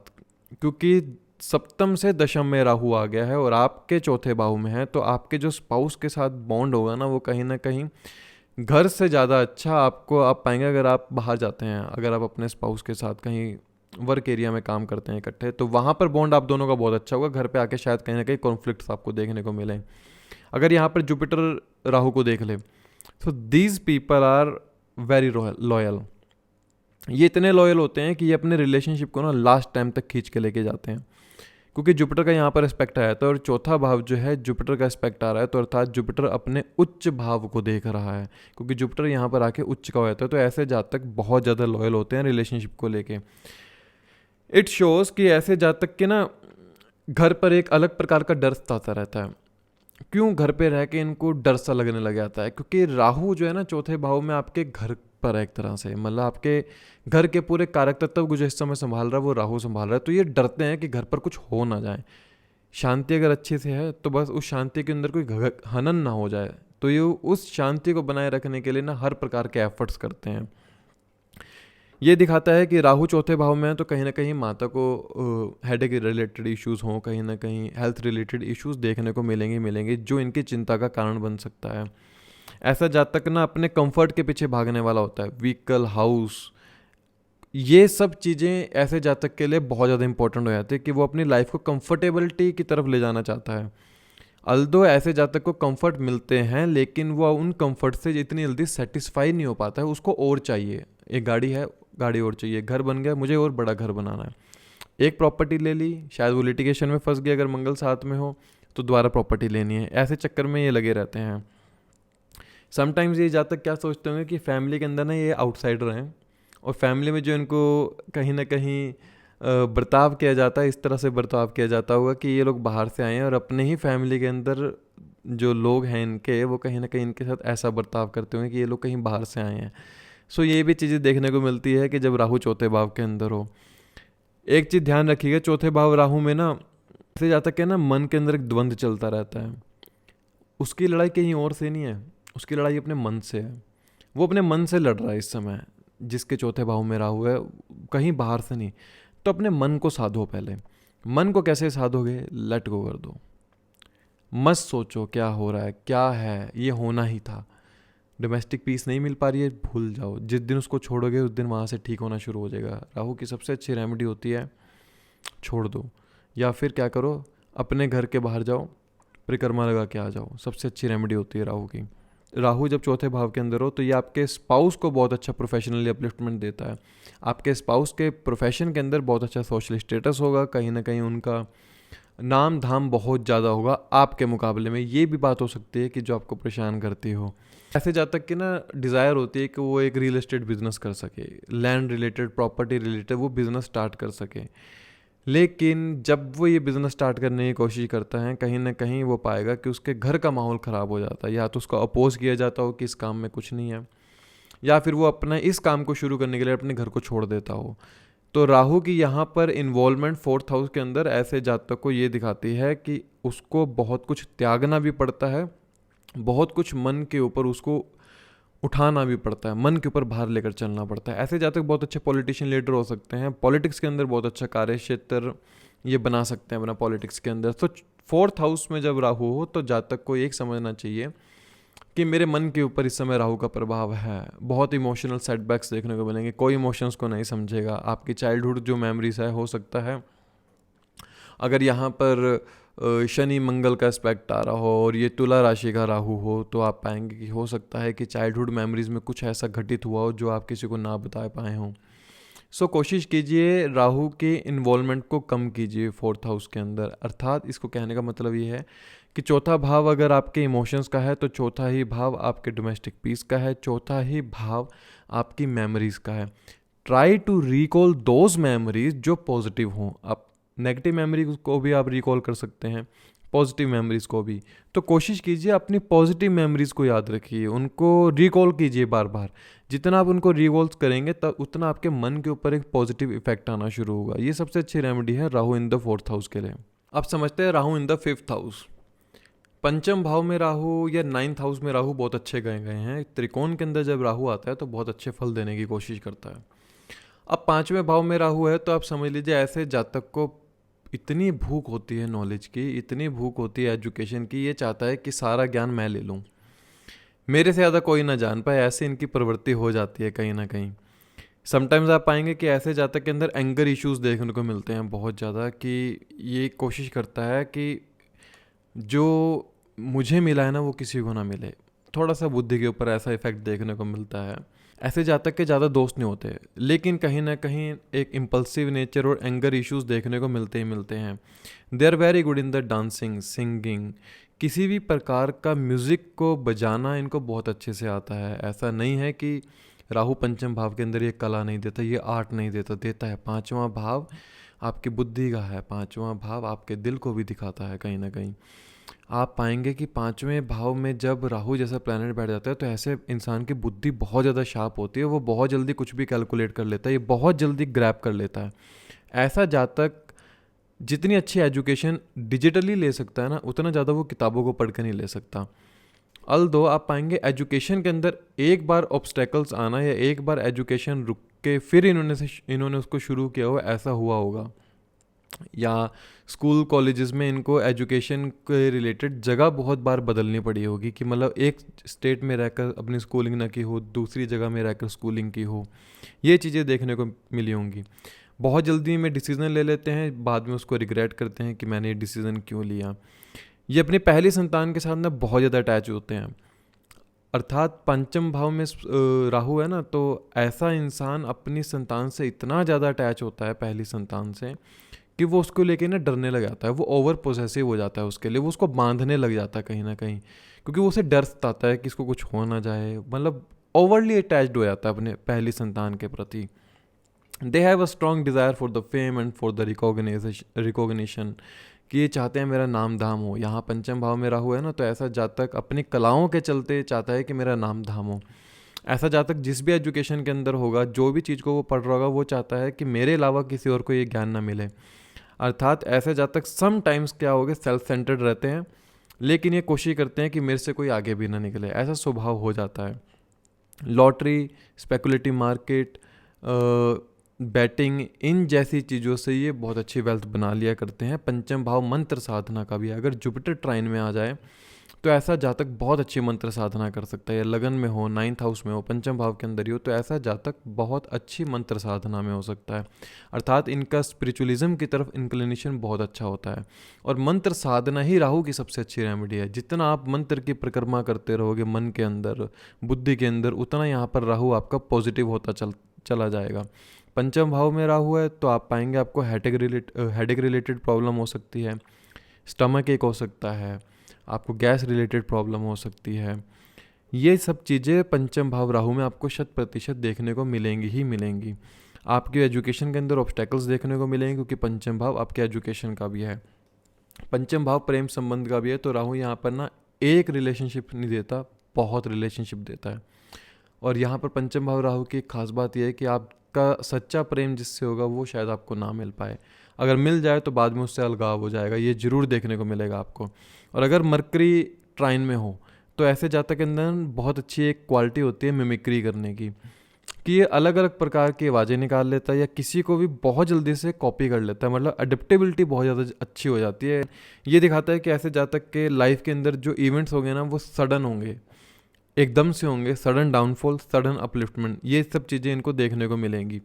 क्योंकि सप्तम से दशम में राहु आ गया है और आपके चौथे भाव में है। तो आपके जो स्पाउस के साथ बॉन्ड होगा ना वो कहीं ना कहीं घर से ज़्यादा अच्छा आपको आप पाएंगे अगर आप बाहर जाते हैं। अगर आप अपने स्पाउस के साथ कहीं वर्क एरिया में काम करते हैं इकट्ठे, तो वहाँ पर बॉन्ड आप दोनों का बहुत अच्छा होगा। घर पे आके शायद कहीं ना कहीं कॉन्फ्लिक्ट्स आपको देखने को मिले। अगर यहाँ पर जुपिटर राहु को देख ले तो these people are very loyal. ये इतने लॉयल होते हैं कि ये अपने रिलेशनशिप को ना लास्ट टाइम तक खींच के लेके जाते हैं, क्योंकि जुपिटर का यहाँ पर एस्पेक्ट आया था और चौथा भाव जो है जुपिटर का एस्पेक्ट आ रहा है। तो अर्थात जुपिटर अपने उच्च भाव को देख रहा है, क्योंकि जुपिटर यहाँ पर आके उच्च का हो जाता है। तो ऐसे जातक बहुत ज़्यादा लॉयल होते हैं रिलेशनशिप को लेके। इट शोज़ कि ऐसे जातक के ना घर पर एक अलग प्रकार का डर सताता रहता है। क्यों घर पे रह के इनको डर सा लगने लग जाता है, क्योंकि राहु जो है ना चौथे भाव में आपके घर पर है एक तरह से, मतलब आपके घर के पूरे कारक तत्व को जो इस समय संभाल रहा है वो राहु संभाल रहा है। तो ये डरते हैं कि घर पर कुछ हो ना जाए। शांति अगर अच्छे से है तो बस उस शांति के अंदर कोई हनन ना हो जाए। तो ये उस शांति को बनाए रखने के लिए ना हर प्रकार के एफर्ट्स करते हैं। ये दिखाता है कि राहु चौथे भाव में है तो कहीं ना कहीं माता को हेडेक रिलेटेड इश्यूज़ हों, कहीं ना कहीं हेल्थ रिलेटेड इश्यूज़ देखने को मिलेंगे जो इनकी चिंता का कारण बन सकता है। ऐसा जातक ना अपने कंफर्ट के पीछे भागने वाला होता है। व्हीकल, हाउस, ये सब चीज़ें ऐसे जातक के लिए बहुत ज़्यादा इंपॉर्टेंट हो जाती है कि वो अपनी लाइफ को कंफर्टेबिलिटी की तरफ ले जाना चाहता है। अल्दो ऐसे जातक को कंफर्ट मिलते हैं लेकिन वो उन कंफर्ट से इतनी जल्दी सेटिस्फाई नहीं हो पाता है। उसको और चाहिए। एक गाड़ी है, गाड़ी और चाहिए। घर बन गया, मुझे और बड़ा घर बनाना है। एक प्रॉपर्टी ले ली, शायद वो लिटिगेशन में फंस गया, अगर मंगल साथ में हो तो दोबारा प्रॉपर्टी लेनी है। ऐसे चक्कर में ये लगे रहते हैं। समटाइम्स ये जातक क्या सोचते होंगे कि फैमिली के अंदर ना ये आउटसाइडर हैं और फैमिली में जो इनको कहीं ना कहीं बर्ताव किया जाता है, इस तरह से बर्ताव किया जाता होगा कि ये लोग बाहर से आए हैं और अपने ही फैमिली के अंदर जो लोग हैं इनके, वो कहीं ना कहीं इनके साथ ऐसा बर्ताव करते होंगे कि ये लोग कहीं बाहर से आए हैं। सो ये भी चीज़ें देखने को मिलती है कि जब राहु चौथे भाव के अंदर हो। एक चीज़ ध्यान रखिएगा, चौथे भाव राहु में ना ऐसे जाता है ना, मन के अंदर एक द्वंद्व चलता रहता है। उसकी लड़ाई कहीं और से नहीं है, उसकी लड़ाई अपने मन से है। वो अपने मन से लड़ रहा है इस समय, जिसके चौथे भाव में राहु है, कहीं बाहर से नहीं। तो अपने मन को साधो पहले। मन को कैसे साधोगे? लेट गो कर दो, मत सोचो क्या हो रहा है, क्या है, ये होना ही था। डोमेस्टिक पीस नहीं मिल पा रही है, भूल जाओ। जिस दिन उसको छोड़ोगे उस दिन वहाँ से ठीक होना शुरू हो जाएगा। राहु की सबसे अच्छी रेमेडी होती है छोड़ दो, या फिर क्या करो, अपने घर के बाहर जाओ, परिक्रमा लगा के आ जाओ। सबसे अच्छी रेमेडी होती है राहु की। राहु जब चौथे भाव के अंदर हो तो ये आपके स्पाउस को बहुत अच्छा प्रोफेशनली अपलिफ्टमेंट देता है। आपके स्पाउस के प्रोफेशन के अंदर बहुत अच्छा सोशल स्टेटस होगा, कहीं ना कहीं उनका नाम धाम बहुत ज़्यादा होगा आपके मुकाबले में। ये भी बात हो सकती है कि जो आपको परेशान करती हो। ऐसे जातक की ना डिज़ायर होती है कि वो एक रियल एस्टेट बिजनेस कर सके, लैंड रिलेटेड, प्रॉपर्टी रिलेटेड वो बिज़नेस स्टार्ट कर सके। लेकिन जब वो ये बिज़नेस स्टार्ट करने की कोशिश करता है, कहीं ना कहीं वो पाएगा कि उसके घर का माहौल ख़राब हो जाता है। या तो उसको अपोज किया जाता हो कि इस काम में कुछ नहीं है, या फिर वो अपना इस काम को शुरू करने के लिए अपने घर को छोड़ देता हो। तो राहु की यहाँ पर इन्वॉल्वमेंट 4th हाउस के अंदर ऐसे जातक को ये दिखाती है कि उसको बहुत कुछ त्यागना भी पड़ता है, बहुत कुछ मन के ऊपर उसको उठाना भी पड़ता है, मन के ऊपर भार लेकर चलना पड़ता है। ऐसे जातक बहुत अच्छे पॉलिटिशियन लीडर हो सकते हैं, पॉलिटिक्स के अंदर बहुत अच्छा कार्य क्षेत्र ये बना सकते हैं अपना पॉलिटिक्स के अंदर। तो 4th हाउस में जब राहु हो तो जातक को एक समझना चाहिए कि मेरे मन के ऊपर इस समय राहु का प्रभाव है। बहुत इमोशनल सेटबैक्स देखने को मिलेंगे, कोई इमोशंस को नहीं समझेगा। आपकी चाइल्डहुड जो मेमोरीज है, हो सकता है अगर यहाँ पर शनि मंगल का एस्पेक्ट आ रहा हो और ये तुला राशि का राहु हो, तो आप पाएंगे कि हो सकता है कि चाइल्डहुड मेमोरीज में कुछ ऐसा घटित हुआ हो जो आप किसी को ना बता पाए हों। सो कोशिश कीजिए राहु के इन्वॉल्वमेंट को कम कीजिए 4th हाउस के अंदर। अर्थात इसको कहने का मतलब ये है कि चौथा भाव अगर आपके इमोशंस का है तो चौथा ही भाव आपके डोमेस्टिक पीस का है, चौथा ही भाव आपकी मेमोरीज का है। Try to recall those memories जो पॉजिटिव हों। आप नेगेटिव मेमोरीज को भी आप रिकॉल कर सकते हैं, पॉजिटिव मेमोरीज को भी। तो कोशिश कीजिए अपनी पॉजिटिव मेमोरीज को याद रखिए, उनको रिकॉल कीजिए बार बार। जितना आप उनको रिकॉल करेंगे तब उतना आपके मन के ऊपर एक पॉजिटिव इफेक्ट आना शुरू होगा। ये सबसे अच्छी रेमेडी है Rahu in the 4th house के लिए। अब समझते हैं Rahu in the 5th house. पंचम भाव में राहु या 9th हाउस में राहु बहुत अच्छे गए हैं। त्रिकोण के अंदर जब राहु आता है तो बहुत अच्छे फल देने की कोशिश करता है। अब 5वें भाव में राहु है तो आप समझ लीजिए ऐसे जातक को इतनी भूख होती है नॉलेज की, इतनी भूख होती है एजुकेशन की, ये चाहता है कि सारा ज्ञान मैं ले लूँ, मेरे से ज़्यादा कोई ना जान पाए। ऐसे इनकी प्रवृत्ति हो जाती है कहीं ना कहीं। समटाइम्स आप पाएंगे कि ऐसे जातक के अंदर एंगर इश्यूज देखने को मिलते हैं बहुत ज़्यादा, कि ये कोशिश करता है कि जो मुझे मिला है ना वो किसी को ना मिले। थोड़ा सा बुद्धि के ऊपर ऐसा इफेक्ट देखने को मिलता है। ऐसे जातक के ज़्यादा दोस्त नहीं होते, लेकिन कहीं ना कहीं एक इम्पल्सिव नेचर और एंगर इश्यूज देखने को मिलते ही मिलते हैं। They are very good in the dancing, singing, किसी भी प्रकार का म्यूज़िक को बजाना इनको बहुत अच्छे से आता है। ऐसा नहीं है कि राहु पंचम भाव के अंदर ये कला नहीं देता, ये आर्ट नहीं देता, देता है। 5वां भाव आपकी बुद्धि का है, 5वां भाव आपके दिल को भी दिखाता है कहीं ना कहीं। आप पाएंगे कि 5वें भाव में जब राहु जैसा प्लैनेट बैठ जाता है तो ऐसे इंसान की बुद्धि बहुत ज़्यादा शार्प होती है, वो बहुत जल्दी कुछ भी कैलकुलेट कर लेता है, ये बहुत जल्दी ग्रैब कर लेता है। ऐसा जातक जितनी अच्छी एजुकेशन डिजिटली ले सकता है ना, उतना ज़्यादा वो किताबों को पढ़ कर नहीं ले सकता। दो आप पाएंगे एजुकेशन के अंदर एक बार ऑब्स्टेकल्स आना या एक बार एजुकेशन रुक के फिर इन्होंने उसको शुरू किया हो, ऐसा हुआ होगा। या स्कूल कॉलेजेस में इनको एजुकेशन के रिलेटेड जगह बहुत बार बदलनी पड़ी होगी, कि मतलब एक स्टेट में रहकर अपनी स्कूलिंग ना की हो, दूसरी जगह में रहकर स्कूलिंग की हो। ये चीज़ें देखने को मिली होंगी। बहुत जल्दी में डिसीज़न ले लेते हैं, बाद में उसको रिग्रेट करते हैं कि मैंने ये डिसीज़न क्यों लिया। ये अपनी पहली संतान के साथ ना बहुत ज़्यादा अटैच होते हैं। अर्थात पंचम भाव में राहु है ना, तो ऐसा इंसान अपनी संतान से इतना ज़्यादा अटैच होता है, पहली संतान से, कि वो उसको लेके ना डरने लग जाता है। वो ओवर पोसेसिव हो जाता है उसके लिए, वो उसको बांधने लग जाता है कहीं ना कहीं, क्योंकि वो उसे डर सताता है कि इसको कुछ हो ना जाए। मतलब ओवरली अटैच्ड हो जाता है अपने पहली संतान के प्रति। दे have a strong desire for the fame and for the recognition, कि ये चाहते हैं मेरा नाम धाम हो। यहाँ पंचम भाव में राहु है ना, तो ऐसा जातक अपनी कलाओं के चलते चाहता है कि मेरा नाम धाम हो। ऐसा जातक जिस भी एजुकेशन के अंदर होगा, जो भी चीज़ को वो पढ़ रहा होगा, वो चाहता है कि मेरे अलावा किसी और को ये ज्ञान ना मिले। अर्थात ऐसे जातक समटाइम्स क्या हो गए, सेल्फ सेंटर्ड रहते हैं, लेकिन ये कोशिश करते हैं कि मेरे से कोई आगे भी ना निकले, ऐसा स्वभाव हो जाता है। लॉटरी, स्पेकुलेटिव मार्केट, बैटिंग, इन जैसी चीज़ों से ये बहुत अच्छी वेल्थ बना लिया करते हैं। पंचम भाव मंत्र साधना का भी है। अगर जुपिटर ट्राइन में आ जाए तो ऐसा जातक बहुत अच्छी मंत्र साधना कर सकता है। या लगन में हो, 9th हाउस में हो, पंचम भाव के अंदर ही हो, तो ऐसा जातक बहुत अच्छी मंत्र साधना में हो सकता है। अर्थात इनका स्पिरिचुअलिज्म की तरफ इंक्लिनेशन बहुत अच्छा होता है। और मंत्र साधना ही राहु की सबसे अच्छी रेमेडी है। जितना आप मंत्र की परिक्रमा करते रहोगे मन के अंदर, बुद्धि के अंदर, उतना यहाँ पर राहु आपका पॉजिटिव होता चला जाएगा। पंचम भाव में राहु है तो आप पाएंगे आपको हेडेक रिलेटेड प्रॉब्लम हो सकती है, स्टमक एक हो सकता है, आपको गैस रिलेटेड प्रॉब्लम हो सकती है। ये सब चीज़ें पंचम भाव राहु में आपको 100% देखने को मिलेंगी ही मिलेंगी। आपकी एजुकेशन के अंदर ऑब्स्टेकल्स देखने को मिलेंगे, क्योंकि पंचम भाव आपके एजुकेशन का भी है, पंचम भाव प्रेम संबंध का भी है। तो राहु यहाँ पर ना एक रिलेशनशिप नहीं देता, बहुत रिलेशनशिप देता है। और यहाँ पर पंचम भाव राहु की एक खास बात यह है कि आपका सच्चा प्रेम जिससे होगा वो शायद आपको ना मिल पाए। अगर मिल जाए तो बाद में उससे अलगाव हो जाएगा, ये जरूर देखने को मिलेगा आपको। और अगर मरकरी ट्राइन में हो तो ऐसे जातक के अंदर बहुत अच्छी एक क्वालिटी होती है मिमिक्री करने की, कि ये अलग अलग प्रकार की आवाज़ें निकाल लेता है या किसी को भी बहुत जल्दी से कॉपी कर लेता है। मतलब अडेप्टेबिलिटी बहुत ज़्यादा अच्छी हो जाती है। ये दिखाता है कि ऐसे जातक के लाइफ के अंदर जो इवेंट्स होंगे ना, वो सडन होंगे, एकदम से होंगे, सडन डाउनफॉल, सडन अपलिफ्टमेंट, ये सब चीज़ें इनको देखने को मिलेंगी।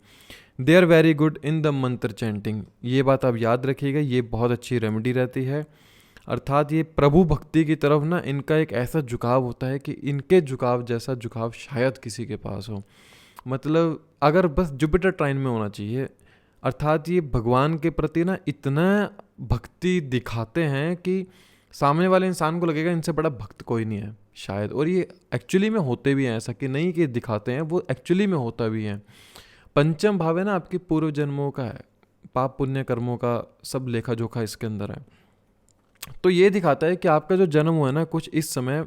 They are very good in the mantra chanting, ये बात आप याद रखिएगा, ये बहुत अच्छी रेमेडी रहती है। अर्थात ये प्रभु भक्ति की तरफ ना इनका एक ऐसा झुकाव होता है कि इनके झुकाव जैसा झुकाव शायद किसी के पास हो। मतलब अगर बस जुपिटर ट्राइन में होना चाहिए। अर्थात ये भगवान के प्रति ना इतना भक्ति दिखाते हैं कि सामने वाले इंसान को लगेगा इनसे बड़ा भक्त कोई नहीं है शायद। और ये एक्चुअली में होते भी हैं, ऐसा कि नहीं कि दिखाते हैं, वो एक्चुअली में होता भी है। पंचम भाव है ना आपके पूर्व जन्मों का है, पाप पुण्य कर्मों का सब लेखा जोखा इसके अंदर है। तो ये दिखाता है कि आपका जो जन्म हुआ है ना, कुछ इस समय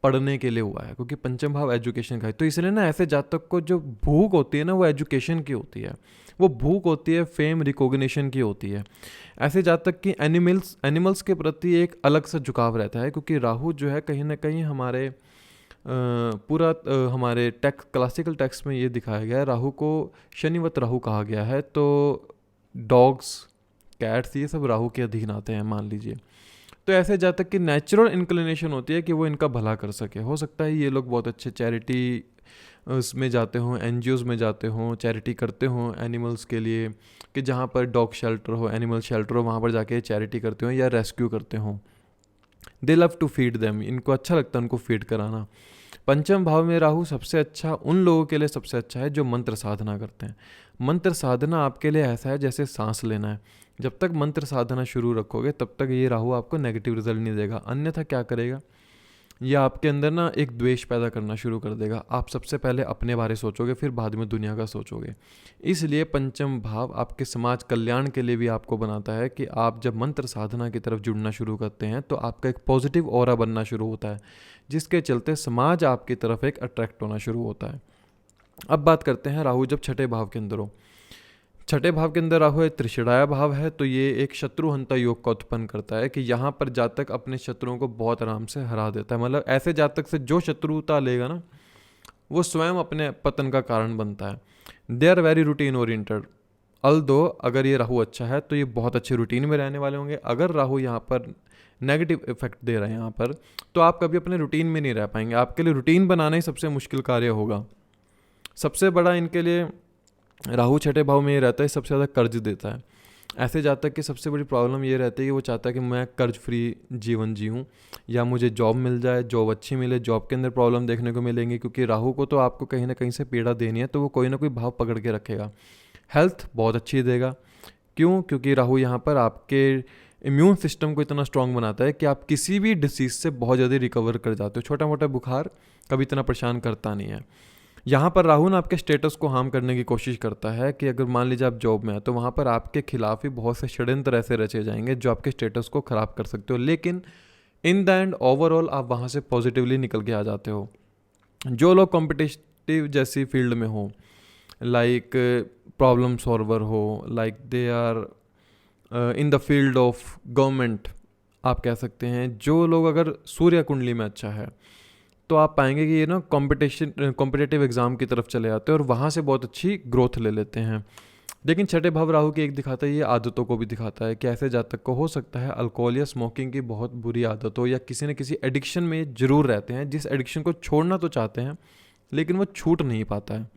पढ़ने के लिए हुआ है, क्योंकि पंचम भाव एजुकेशन का है। तो इसलिए ना ऐसे जातक को जो भूख होती है ना, वो एजुकेशन की होती है, वो भूख होती है फेम रिकॉग्निशन की होती है। ऐसे जातक की एनिमल्स के प्रति एक अलग सा झुकाव रहता है, क्योंकि राहु जो है कहीं ना कहीं हमारे हमारे क्लासिकल टेक्स्ट में ये दिखाया गया है, राहु को शनिवत राहु कहा गया है। तो डॉग्स, कैट्स, ये सब राहु के अधीन आते हैं मान लीजिए। तो ऐसे जातक की नेचुरल इंक्लिनेशन होती है कि वो इनका भला कर सके। हो सकता है ये लोग बहुत अच्छे चैरिटी उसमें जाते हों, NGOs में जाते हों, चैरिटी करते हों एनिमल्स के लिए, कि जहाँ पर डॉग शेल्टर हो, एनिमल शेल्टर हो, वहाँ पर जाके चैरिटी करते हों या रेस्क्यू करते हों। They love to feed them, इनको अच्छा लगता है उनको फीड कराना। पंचम भाव में राहु सबसे अच्छा उन लोगों के लिए सबसे अच्छा है जो मंत्र साधना करते हैं। मंत्र साधना आपके लिए ऐसा है जैसे सांस लेना है। जब तक मंत्र साधना शुरू रखोगे तब तक ये राहु आपको नेगेटिव रिजल्ट नहीं देगा। अन्यथा क्या करेगा, ये आपके अंदर ना एक द्वेष पैदा करना शुरू कर देगा। आप सबसे पहले अपने बारे सोचोगे, फिर बाद में दुनिया का सोचोगे। इसलिए पंचम भाव आपके समाज कल्याण के लिए भी आपको बनाता है कि आप जब मंत्र साधना की तरफ जुड़ना शुरू करते हैं तो आपका एक पॉजिटिव ऑरा बनना शुरू होता है, जिसके चलते समाज आपकी तरफ एक अट्रैक्ट होना शुरू होता है। अब बात करते हैं राहु जब छठे भाव के अंदर हो। छठे भाव के अंदर राहु एक त्रिषणाया भाव है, तो ये एक शत्रुहंता योग का उत्पन्न करता है कि यहाँ पर जातक अपने शत्रुओं को बहुत आराम से हरा देता है। मतलब ऐसे जातक से जो शत्रुता लेगा ना, वो स्वयं अपने पतन का कारण बनता है। They are very routine oriented. Although अगर ये राहु अच्छा है तो ये बहुत अच्छे रूटीन में रहने वाले होंगे। अगर राहु यहाँ पर नेगेटिव इफेक्ट दे रहा है यहाँ पर, तो आप कभी अपने रूटीन में नहीं रह पाएंगे। आपके लिए रूटीन बनाना ही सबसे मुश्किल कार्य होगा। सबसे बड़ा इनके लिए राहु छठे भाव में ये रहता है, सबसे ज़्यादा कर्ज देता है। ऐसे जातक की सबसे बड़ी प्रॉब्लम ये रहती है कि वो चाहता है कि मैं कर्ज फ्री जीवन जीऊँ, या मुझे जॉब मिल जाए, जॉब अच्छी मिले। जॉब के अंदर प्रॉब्लम देखने को मिलेंगी, क्योंकि राहु को तो आपको कहीं ना कहीं से पीड़ा देनी है, तो वो कोई ना कोई भाव पकड़ के रखेगा। हेल्थ बहुत अच्छी देगा। क्यों? क्योंकि राहु यहाँ पर आपके इम्यून सिस्टम को इतना स्ट्रांग बनाता है कि आप किसी भी डिसीज़ से बहुत जल्दी रिकवर कर जाते हो। छोटा मोटा बुखार कभी इतना परेशान करता नहीं है। यहाँ पर राहु ना आपके स्टेटस को हार्म करने की कोशिश करता है कि अगर मान लीजिए आप जॉब में हैं तो वहाँ पर आपके खिलाफ ही बहुत से षड्यंत्र ऐसे रचे जाएंगे जो आपके स्टेटस को ख़राब कर सकते हो, लेकिन इन द एंड ओवरऑल आप वहाँ से पॉजिटिवली निकल के आ जाते हो। जो लोग कॉम्पिटिटिव जैसी फील्ड में हो, लाइक प्रॉब्लम सॉल्वर हो, like they are in the field of government, आप कह सकते हैं, जो लोग अगर सूर्य कुंडली में अच्छा है तो आप पाएंगे कि ये ना कॉम्पिटिटिव एग्ज़ाम की तरफ चले जाते हैं और वहाँ से बहुत अच्छी ग्रोथ ले लेते हैं। लेकिन छठे भाव राहु की एक दिखाता है, ये आदतों को भी दिखाता है कि ऐसे जातक को हो सकता है अल्कोहल या स्मोकिंग की बहुत बुरी आदत हो, या किसी न किसी एडिक्शन में ज़रूर रहते हैं, जिस एडिक्शन को छोड़ना तो चाहते हैं लेकिन वो छूट नहीं पाता है।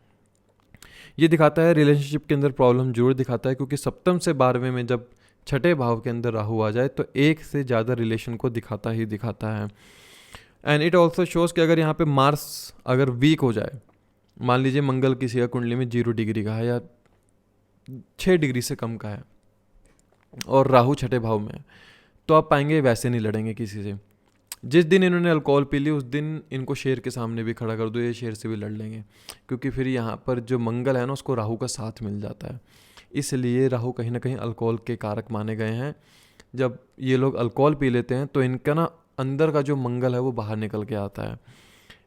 ये दिखाता है रिलेशनशिप के अंदर प्रॉब्लम जरूर दिखाता है, क्योंकि सप्तम से 12वें में जब छठे भाव के अंदर राहु आ जाए तो एक से ज़्यादा रिलेशन को दिखाता ही दिखाता है। एंड इट ऑल्सो शोज़ कि अगर यहाँ पे मार्स अगर वीक हो जाए, मान लीजिए मंगल किसी का कुंडली में 0 डिग्री का है या 6 डिग्री से कम का है और राहु छठे भाव में है, तो आप पाएंगे वैसे नहीं लड़ेंगे किसी से। जिस दिन इन्होंने अल्कोहल पी ली उस दिन इनको शेर के सामने भी खड़ा कर दो, ये शेर से भी लड़ लेंगे, क्योंकि फिर यहाँ पर जो मंगल है ना उसको राहु का साथ मिल जाता है। इसलिए राहु कहीं ना कहीं अल्कोहल के कारक माने गए हैं। जब ये लोग अल्कोहल पी लेते हैं तो इनका ना अंदर का जो मंगल है वो बाहर निकल के आता है।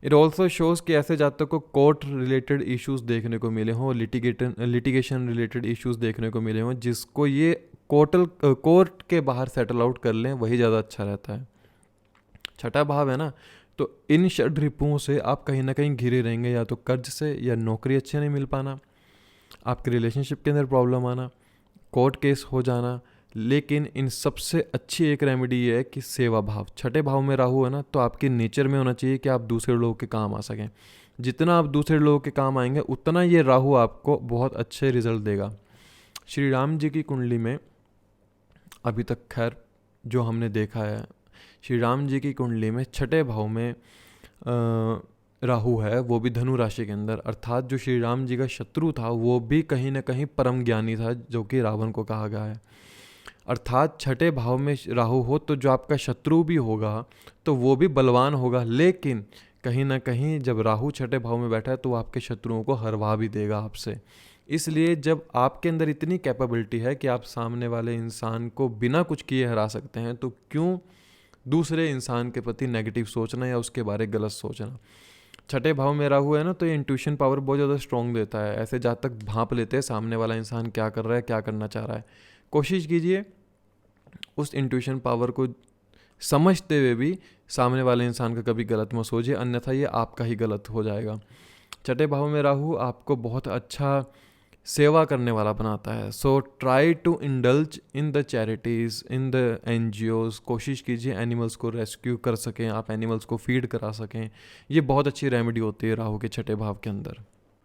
इट ऑल्सो शोज़ कि ऐसे जातकों को कोर्ट रिलेटेड इश्यूज देखने को मिले हों, लिटिगेशन रिलेटेड इश्यूज देखने को मिले हों, जिसको ये कोर्ट के बाहर सेटल आउट कर लें वही ज़्यादा अच्छा रहता है। छठा भाव है ना, तो इन षड रिपुओं से आप कहीं ना कहीं घिरे रहेंगे, या तो कर्ज से, या नौकरी अच्छे नहीं मिल पाना, आपके रिलेशनशिप के अंदर प्रॉब्लम आना, कोर्ट केस हो जाना। लेकिन इन सबसे अच्छी एक रेमेडी ये है कि सेवा भाव, छठे भाव में राहु है ना, तो आपके नेचर में होना चाहिए कि आप दूसरे लोगों के काम आ सकें। जितना आप दूसरे लोगों के काम आएंगे उतना ये राहु आपको बहुत अच्छे रिजल्ट देगा। श्री राम जी की कुंडली में अभी तक खैर जो हमने देखा है, श्री राम जी की कुंडली में छठे भाव में राहु है, वो भी धनु राशि के अंदर, अर्थात जो श्री राम जी का शत्रु था वो भी कहीं ना कहीं परम ज्ञानी था, जो कि रावण को कहा गया है। अर्थात छठे भाव में राहु हो तो जो आपका शत्रु भी होगा तो वो भी बलवान होगा, लेकिन कहीं ना कहीं जब राहु छठे भाव में बैठा है तो वो आपके शत्रुओं को हरवा भी देगा आपसे। इसलिए जब आपके अंदर इतनी कैपेबिलिटी है कि आप सामने वाले इंसान को बिना कुछ किए हरा सकते हैं, तो क्यों दूसरे इंसान के प्रति नेगेटिव सोचना या उसके बारे गलत सोचना। छठे भाव में राहु है ना, तो ये इंट्यूशन पावर बहुत ज़्यादा स्ट्रॉन्ग देता है। ऐसे जहाँ तक भांप लेते हैं सामने वाला इंसान क्या कर रहा है, क्या करना चाह रहा है। कोशिश कीजिए उस इंट्यूशन पावर को समझते हुए भी सामने वाले इंसान का कभी गलत मत सोचिए, अन्यथा ये आपका ही गलत हो जाएगा। छठे भाव में राहु आपको बहुत अच्छा सेवा करने वाला बनाता है। So try to indulge in the charities, in the NGOs। कोशिश कीजिए एनिमल्स को रेस्क्यू कर सकें, आप एनिमल्स को फीड करा सकें। ये बहुत अच्छी रेमेडी होती है राहु के छठे भाव के अंदर।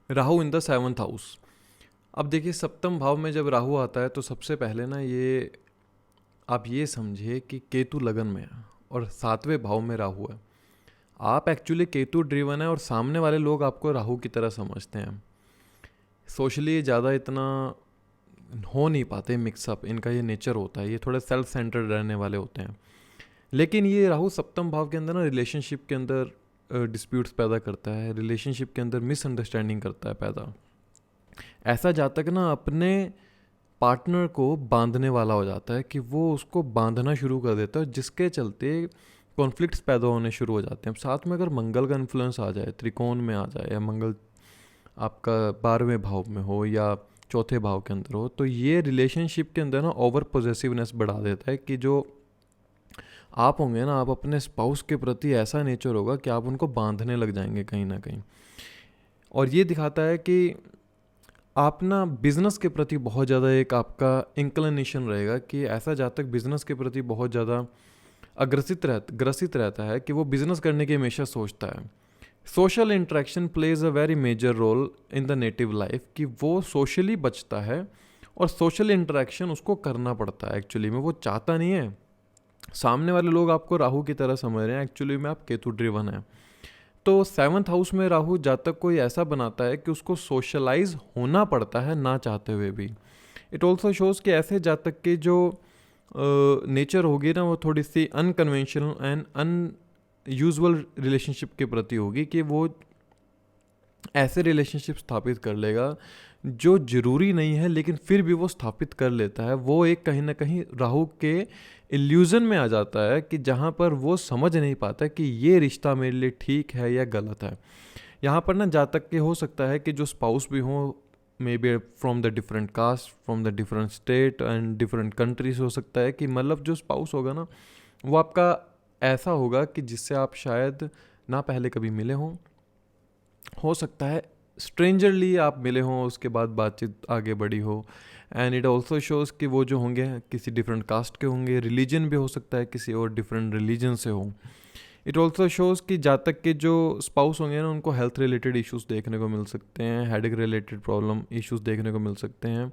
Rahu in the 7th house. अब देखिए सप्तम भाव में जब राहु आता है तो सबसे पहले ना ये आप ये समझिए कि केतु लगन में है और 7वें भाव में राहु है। आप एक्चुअली केतु ड्रिवन है और सामने वाले लोग आपको राहु की तरह समझते हैं। सोशली ज़्यादा इतना हो नहीं पाते मिक्सअप, इनका ये नेचर होता है, ये थोड़े सेल्फ सेंटर्ड रहने वाले होते हैं। लेकिन ये राहु सप्तम भाव के अंदर ना रिलेशनशिप के अंदर डिस्प्यूट्स पैदा करता है, रिलेशनशिप के अंदर मिसअंडरस्टैंडिंग करता है पैदा। ऐसा जातक ना अपने पार्टनर को बांधने वाला हो जाता है कि वो उसको बांधना शुरू कर देता है, जिसके चलते कॉन्फ्लिक्ट्स पैदा होने शुरू हो जाते हैं। साथ में अगर मंगल का इन्फ्लुएंस आ जाए, त्रिकोण में आ जाए, या मंगल आपका 12वें भाव में हो या चौथे भाव के अंदर हो, तो ये रिलेशनशिप के अंदर ना ओवर पॉजेसिवनेस बढ़ा देता है कि जो आप होंगे ना, आप अपने स्पाउस के प्रति ऐसा नेचर होगा कि आप उनको बांधने लग जाएंगे कहीं ना कहीं। और ये दिखाता है कि आप ना बिज़नेस के प्रति बहुत ज़्यादा एक आपका इंक्लिनेशन रहेगा कि ऐसा जातक बिज़नेस के प्रति बहुत ज़्यादा ग्रसित रहता है कि वो बिज़नेस करने की हमेशा सोचता है। Social interaction plays a very major role in the native life, कि वो सोशली बचता है और सोशल इंटरेक्शन उसको करना पड़ता है। एक्चुअली में वो चाहता नहीं है। सामने वाले लोग आपको राहु की तरह समझ रहे हैं, एक्चुअली में आप केतु ड्रिवन है। तो 7th हाउस में राहु जातक को ऐसा बनाता है कि उसको सोशलाइज होना पड़ता है ना चाहते हुए भी। इट ऑल्सो शोज़ कि ऐसे जातक की जो नेचर होगी ना, वो थोड़ी सी अनकन्वेंशनल एंड अनयूजुअल रिलेशनशिप के प्रति होगी, कि वो ऐसे रिलेशनशिप स्थापित कर लेगा जो ज़रूरी नहीं है लेकिन फिर भी वो स्थापित कर लेता है। वो एक कहीं ना कहीं राहु के इल्यूज़न में आ जाता है कि जहाँ पर वो समझ नहीं पाता कि ये रिश्ता मेरे लिए ठीक है या गलत है। यहाँ पर ना जहाँ तक कि हो सकता है कि जो स्पाउस भी हो, may be from the different caste, from the different state and different countries, हो सकता है कि मतलब जो स्पाउस होगा ना वो आपका ऐसा होगा कि जिससे आप शायद ना पहले कभी मिले हों, हो सकता है स्ट्रेंजरली आप मिले हों, उसके बाद बातचीत आगे बढ़ी हो। एंड इट ऑल्सो शोज़ कि वो जो होंगे किसी डिफरेंट कास्ट के होंगे, रिलीजन भी हो सकता है किसी और डिफरेंट रिलीजन से हो। इट ऑल्सो शोज़ कि जातक के जो स्पाउस होंगे ना उनको हेल्थ रिलेटेड इश्यूज़ देखने को मिल सकते हैं, हेडेक रिलेटेड प्रॉब्लम इश्यूज़ देखने को मिल सकते हैं।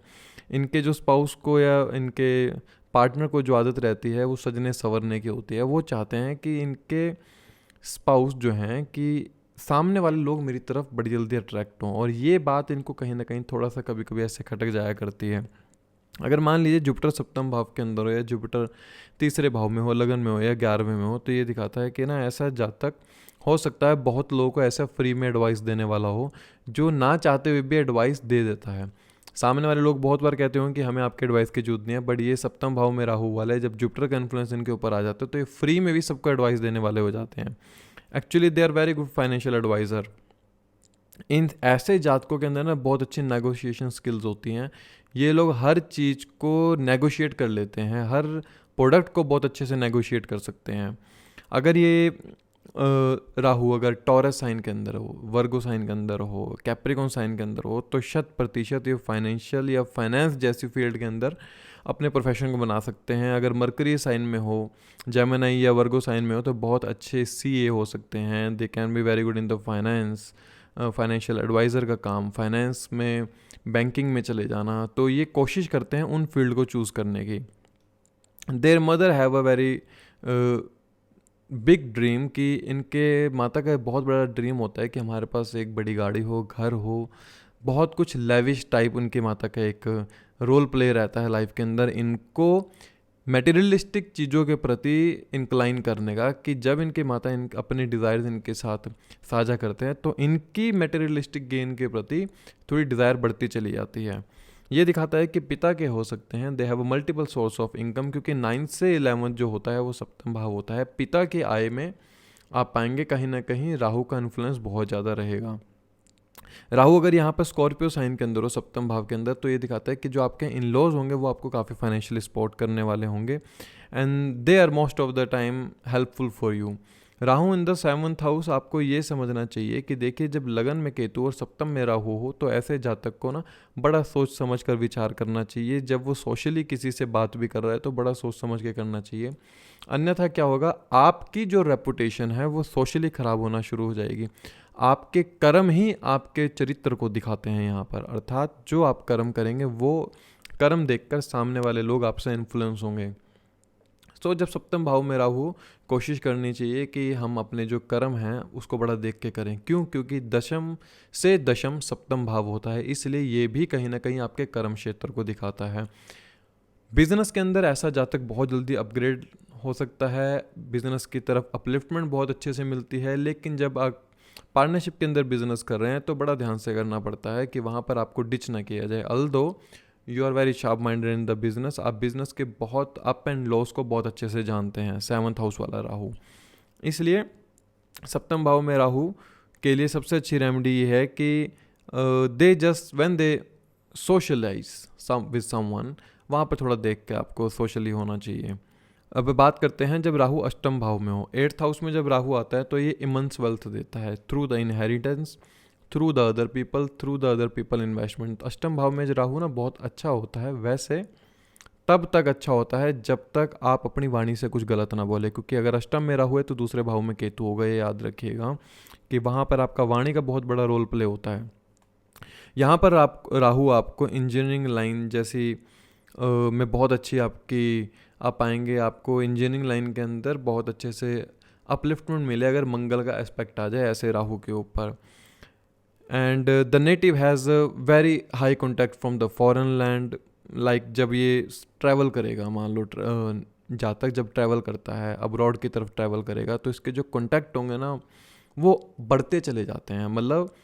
इनके जो स्पाउस को या इनके पार्टनर को जो आदत रहती है वो सजने संवरने की होती है। वो चाहते हैं कि इनके स्पाउस जो हैं कि सामने वाले लोग मेरी तरफ बड़ी जल्दी अट्रैक्ट हों, और ये बात इनको कहीं ना कहीं थोड़ा सा कभी कभी ऐसे खटक जाया करती है। अगर मान लीजिए जुपिटर सप्तम भाव के अंदर हो या जुपिटर तीसरे भाव में हो, लगन में हो या 11वें में हो, तो ये दिखाता है कि ना ऐसा जातक हो सकता है बहुत लोगों को ऐसा फ्री में एडवाइस देने वाला हो जो ना चाहते हुए भी एडवाइस दे देता है। सामने वाले लोग बहुत बार कहते हो कि हमें आपके एडवाइस की जरूरत नहीं है, बट ये सप्तम भाव में राहु वाला है, जब जुपिटर का इन्फ्लुएंस इनके ऊपर आ जाता है तो ये फ्री में भी सबको एडवाइस देने वाले हो जाते हैं। Actually they are very good financial advisor. इन ऐसे जातकों के अंदर ना बहुत अच्छी नेगोशिएशन स्किल्स होती हैं। ये लोग हर चीज़ को नेगोशिएट कर लेते हैं, हर प्रोडक्ट को बहुत अच्छे से नेगोशिएट कर सकते हैं। अगर ये राहु अगर टॉरस साइन के अंदर हो, वर्गो साइन के अंदर हो, कैप्रिकॉन साइन के अंदर हो, तो 100% ये फाइनेंशियल या फाइनेंस जैसी फील्ड के अंदर अपने प्रोफेशन को बना सकते हैं। अगर मरकरी साइन में हो, जेमिनी या वर्गो साइन में हो, तो बहुत अच्छे सीए हो सकते हैं। They can be very good in the finance, financial adviser का काम, फाइनेंस में, बैंकिंग में चले जाना, तो ये कोशिश करते हैं उन फील्ड को चूज़ करने की। There mother have a very big dream, कि इनके माता का बहुत बड़ा ड्रीम होता है कि हमारे पास एक बड़ी गाड़ी हो, घर हो, बहुत कुछ लेविश टाइप उनके माता का एक रोल प्ले रहता है लाइफ के अंदर। इनको मटेरियलिस्टिक चीज़ों के प्रति इंक्लाइन करने का, कि जब इनके माता अपने डिज़ायर्स इनके साथ साझा करते हैं तो इनकी मटेरियलिस्टिक गेन के प्रति थोड़ी डिज़ायर बढ़ती चली जाती है। ये दिखाता है कि पिता के हो सकते हैं दे have a multiple source of income, क्योंकि 9 से 11 जो होता है वो सप्तम भाव होता है। पिता की आय में आप पाएंगे कहीं ना कहीं राहु का इन्फ्लुएंस बहुत ज़्यादा रहेगा। राहु अगर यहाँ पर स्कॉर्पियो साइन के अंदर हो, सप्तम भाव के अंदर, तो ये दिखाता है कि जो आपके इन लॉज होंगे वो आपको काफ़ी फाइनेंशियली सपोर्ट करने वाले होंगे and they are most of the time helpful for you. Rahu in the 7th house, आपको ये समझना चाहिए कि देखिए जब लगन में केतु और सप्तम में राहु हो तो ऐसे जातक को ना बड़ा सोच समझ कर विचार करना चाहिए। जब वो सोशली किसी से बात भी कर रहा है तो बड़ा सोच समझ के करना चाहिए, अन्यथा क्या होगा, आपकी जो रेपुटेशन है वो सोशली ख़राब होना शुरू हो जाएगी। आपके कर्म ही आपके चरित्र को दिखाते हैं यहाँ पर, अर्थात जो आप कर्म करेंगे वो कर्म देखकर सामने वाले लोग आपसे इन्फ्लुएंस होंगे। तो जब सप्तम भाव में राहु, कोशिश करनी चाहिए कि हम अपने जो कर्म हैं उसको बड़ा देख के करें। क्यों? क्योंकि दशम से दशम सप्तम भाव होता है, इसलिए ये भी कहीं ना कहीं आपके कर्म क्षेत्र को दिखाता है। बिजनेस के अंदर ऐसा जातक बहुत जल्दी अपग्रेड हो सकता है, बिजनेस की तरफ अपलिफ्टमेंट बहुत अच्छे से मिलती है, लेकिन जब आप पार्टनरशिप के अंदर बिजनेस कर रहे हैं तो बड़ा ध्यान से करना पड़ता है कि वहाँ पर आपको डिच ना किया जाए। Although you are very sharp minded in the business, आप बिजनेस के बहुत अप एंड लॉस को बहुत अच्छे से जानते हैं, 7th हाउस वाला राहु। इसलिए सप्तम भाव में राहु के लिए सबसे अच्छी रेमेडी ये है कि they just when they socialize with someone, वहाँ पर थोड़ा देख के आपको सोशली होना चाहिए। अब बात करते हैं जब राहु अष्टम भाव में हो। 8th हाउस में जब राहु आता है तो ये इमंस वेल्थ देता है through the inheritance, through the other people investment. अष्टम भाव में जो राहु ना बहुत अच्छा होता है, वैसे तब तक अच्छा होता है जब तक आप अपनी वाणी से कुछ गलत ना बोले, क्योंकि अगर अष्टम में राहु है तो दूसरे भाव में केतु होगा, ये याद रखिएगा कि वहाँ पर आपका वाणी का बहुत बड़ा रोल प्ले होता है। यहाँ पर राहु आपको इंजीनियरिंग लाइन जैसी में बहुत अच्छी आपकी आप पाएंगे, आपको इंजीनियरिंग लाइन के अंदर बहुत अच्छे से अपलिफ्टमेंट मिले अगर मंगल का एस्पेक्ट आ जाए ऐसे राहु के ऊपर। And the native has very high contact from the foreign land, like जब ये ट्रैवल करेगा, मान लो जातक जब ट्रैवल करता है अब्रॉड की तरफ ट्रैवल करेगा तो इसके जो कॉन्टैक्ट होंगे ना वो बढ़ते चले जाते हैं। मतलब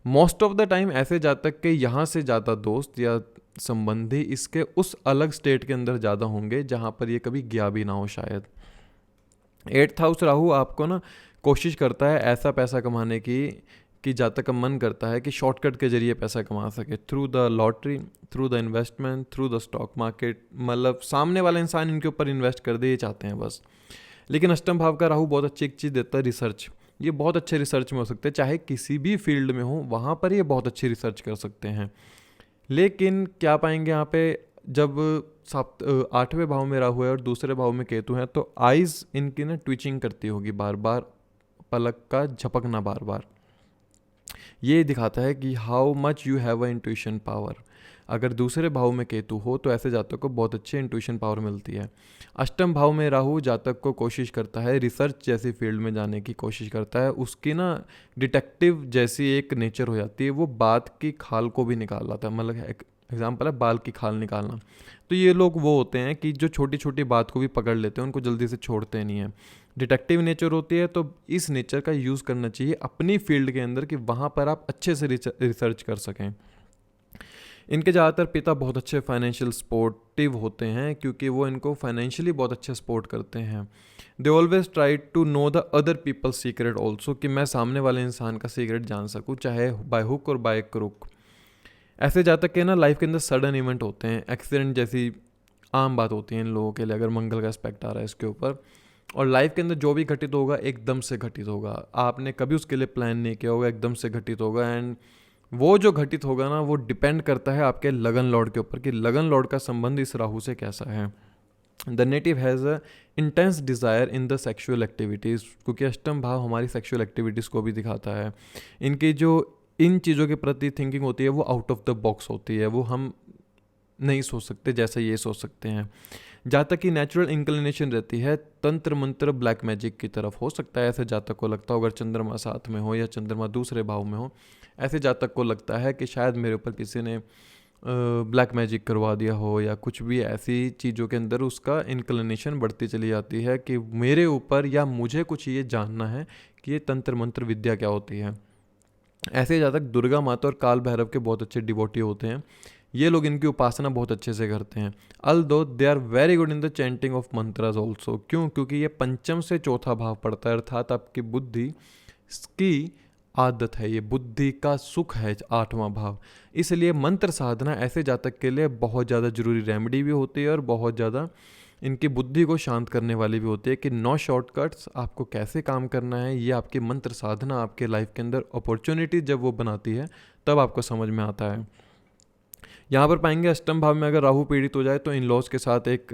मोस्ट ऑफ द टाइम ऐसे जातक के यहाँ से ज़्यादा दोस्त या संबंधी इसके उस अलग स्टेट के अंदर ज़्यादा होंगे जहाँ पर ये कभी गया भी ना हो शायद। 8th हाउस राहु आपको ना कोशिश करता है ऐसा पैसा कमाने की कि जातक का मन करता है कि शॉर्टकट के जरिए पैसा कमा सके, through the lottery, through the investment, through the stock market, मतलब सामने वाला इंसान इनके ऊपर इन्वेस्ट कर दे, ये चाहते हैं बस। लेकिन अष्टम भाव का राहु बहुत अच्छी एक चीज़ देता है, रिसर्च। ये बहुत अच्छे रिसर्च में हो सकते हैं, चाहे किसी भी फील्ड में हो वहाँ पर ये बहुत अच्छी रिसर्च कर सकते हैं। लेकिन क्या पाएंगे यहाँ पे, जब 8वें भाव में राहु है और दूसरे भाव में केतु है, तो आइज़ इनकी ना ट्विचिंग करती होगी बार बार, पलक का झपकना बार बार। ये दिखाता है कि how much you have a intuition power. अगर दूसरे भाव में केतु हो तो ऐसे जातक को बहुत अच्छी इंट्यूशन पावर मिलती है। अष्टम भाव में राहु जातक को कोशिश करता है, रिसर्च जैसी फील्ड में जाने की कोशिश करता है, उसकी ना डिटेक्टिव जैसी एक नेचर हो जाती है, वो बात की खाल को भी निकाल लाता है। मतलब एक एग्जाम्पल है बाल की खाल निकालना। तो ये लोग वो होते हैं कि जो छोटी छोटी बात को भी पकड़ लेते हैं, उनको जल्दी से छोड़ते नहीं हैं। डिटेक्टिव नेचर होती है, तो इस नेचर का यूज़ करना चाहिए अपनी फील्ड के अंदर कि वहाँ पर आप अच्छे से रिसर्च कर सकें। इनके ज़्यादातर पिता बहुत अच्छे फाइनेंशियल सपोर्टिव होते हैं, क्योंकि वो इनको फाइनेंशियली बहुत अच्छे सपोर्ट करते हैं। They always try to know the other people's secret also, कि मैं सामने वाले इंसान का सीक्रेट जान सकूँ, चाहे बाय हुक और बाय क्रुक। ऐसे जातक के ना लाइफ के अंदर सडन इवेंट होते हैं, एक्सीडेंट जैसी आम बात होती है इन लोगों के लिए, अगर मंगल का एस्पेक्ट आ रहा है इसके ऊपर। और लाइफ के अंदर जो भी घटित होगा एकदम से घटित होगा, आपने कभी उसके लिए प्लान नहीं किया होगा, एकदम से घटित होगा। एंड वो जो घटित होगा ना, वो डिपेंड करता है आपके लगन लॉर्ड के ऊपर कि लगन लॉर्ड का संबंध इस राहु से कैसा है। The native has a intense desire in the sexual activities, क्योंकि अष्टम भाव हमारी सेक्शुअल एक्टिविटीज़ को भी दिखाता है। इनकी जो इन चीज़ों के प्रति थिंकिंग होती है वो आउट ऑफ द बॉक्स होती है, वो हम नहीं सोच सकते जैसे ये सोच सकते हैं। जातक की नेचुरल इंक्लिनेशन रहती है तंत्र मंत्र ब्लैक मैजिक की तरफ। हो सकता है ऐसे जातक को लगता हो, अगर चंद्रमा साथ में हो या चंद्रमा दूसरे भाव में हो, ऐसे जातक को लगता है कि शायद मेरे ऊपर किसी ने ब्लैक मैजिक करवा दिया हो, या कुछ भी ऐसी चीज़ों के अंदर उसका इंक्लिनेशन बढ़ती चली जाती है कि मेरे ऊपर, या मुझे कुछ ये जानना है कि ये तंत्र मंत्र विद्या क्या होती है। ऐसे जातक दुर्गा माता और काल भैरव के बहुत अच्छे डिवोटी होते हैं। ये लोग इनकी उपासना बहुत अच्छे से करते हैं। Although they are very good in the chanting of mantras also. क्यों? क्योंकि ये पंचम से चौथा भाव पड़ता है, अर्थात आपकी बुद्धि की आदत है, ये बुद्धि का सुख है 8वां भाव। इसलिए मंत्र साधना ऐसे जातक के लिए बहुत ज़्यादा जरूरी रेमेडी भी होती है और बहुत ज़्यादा इनकी बुद्धि को शांत करने वाली भी होती है, कि 9 शॉर्टकट्स आपको कैसे काम करना है, ये आपकी मंत्र साधना आपके लाइफ के अंदर अपॉर्चुनिटी जब वो बनाती है तब आपको समझ में आता है। यहाँ पर पाएंगे अष्टम भाव में अगर राहु पीड़ित हो जाए तो इन लॉज के साथ एक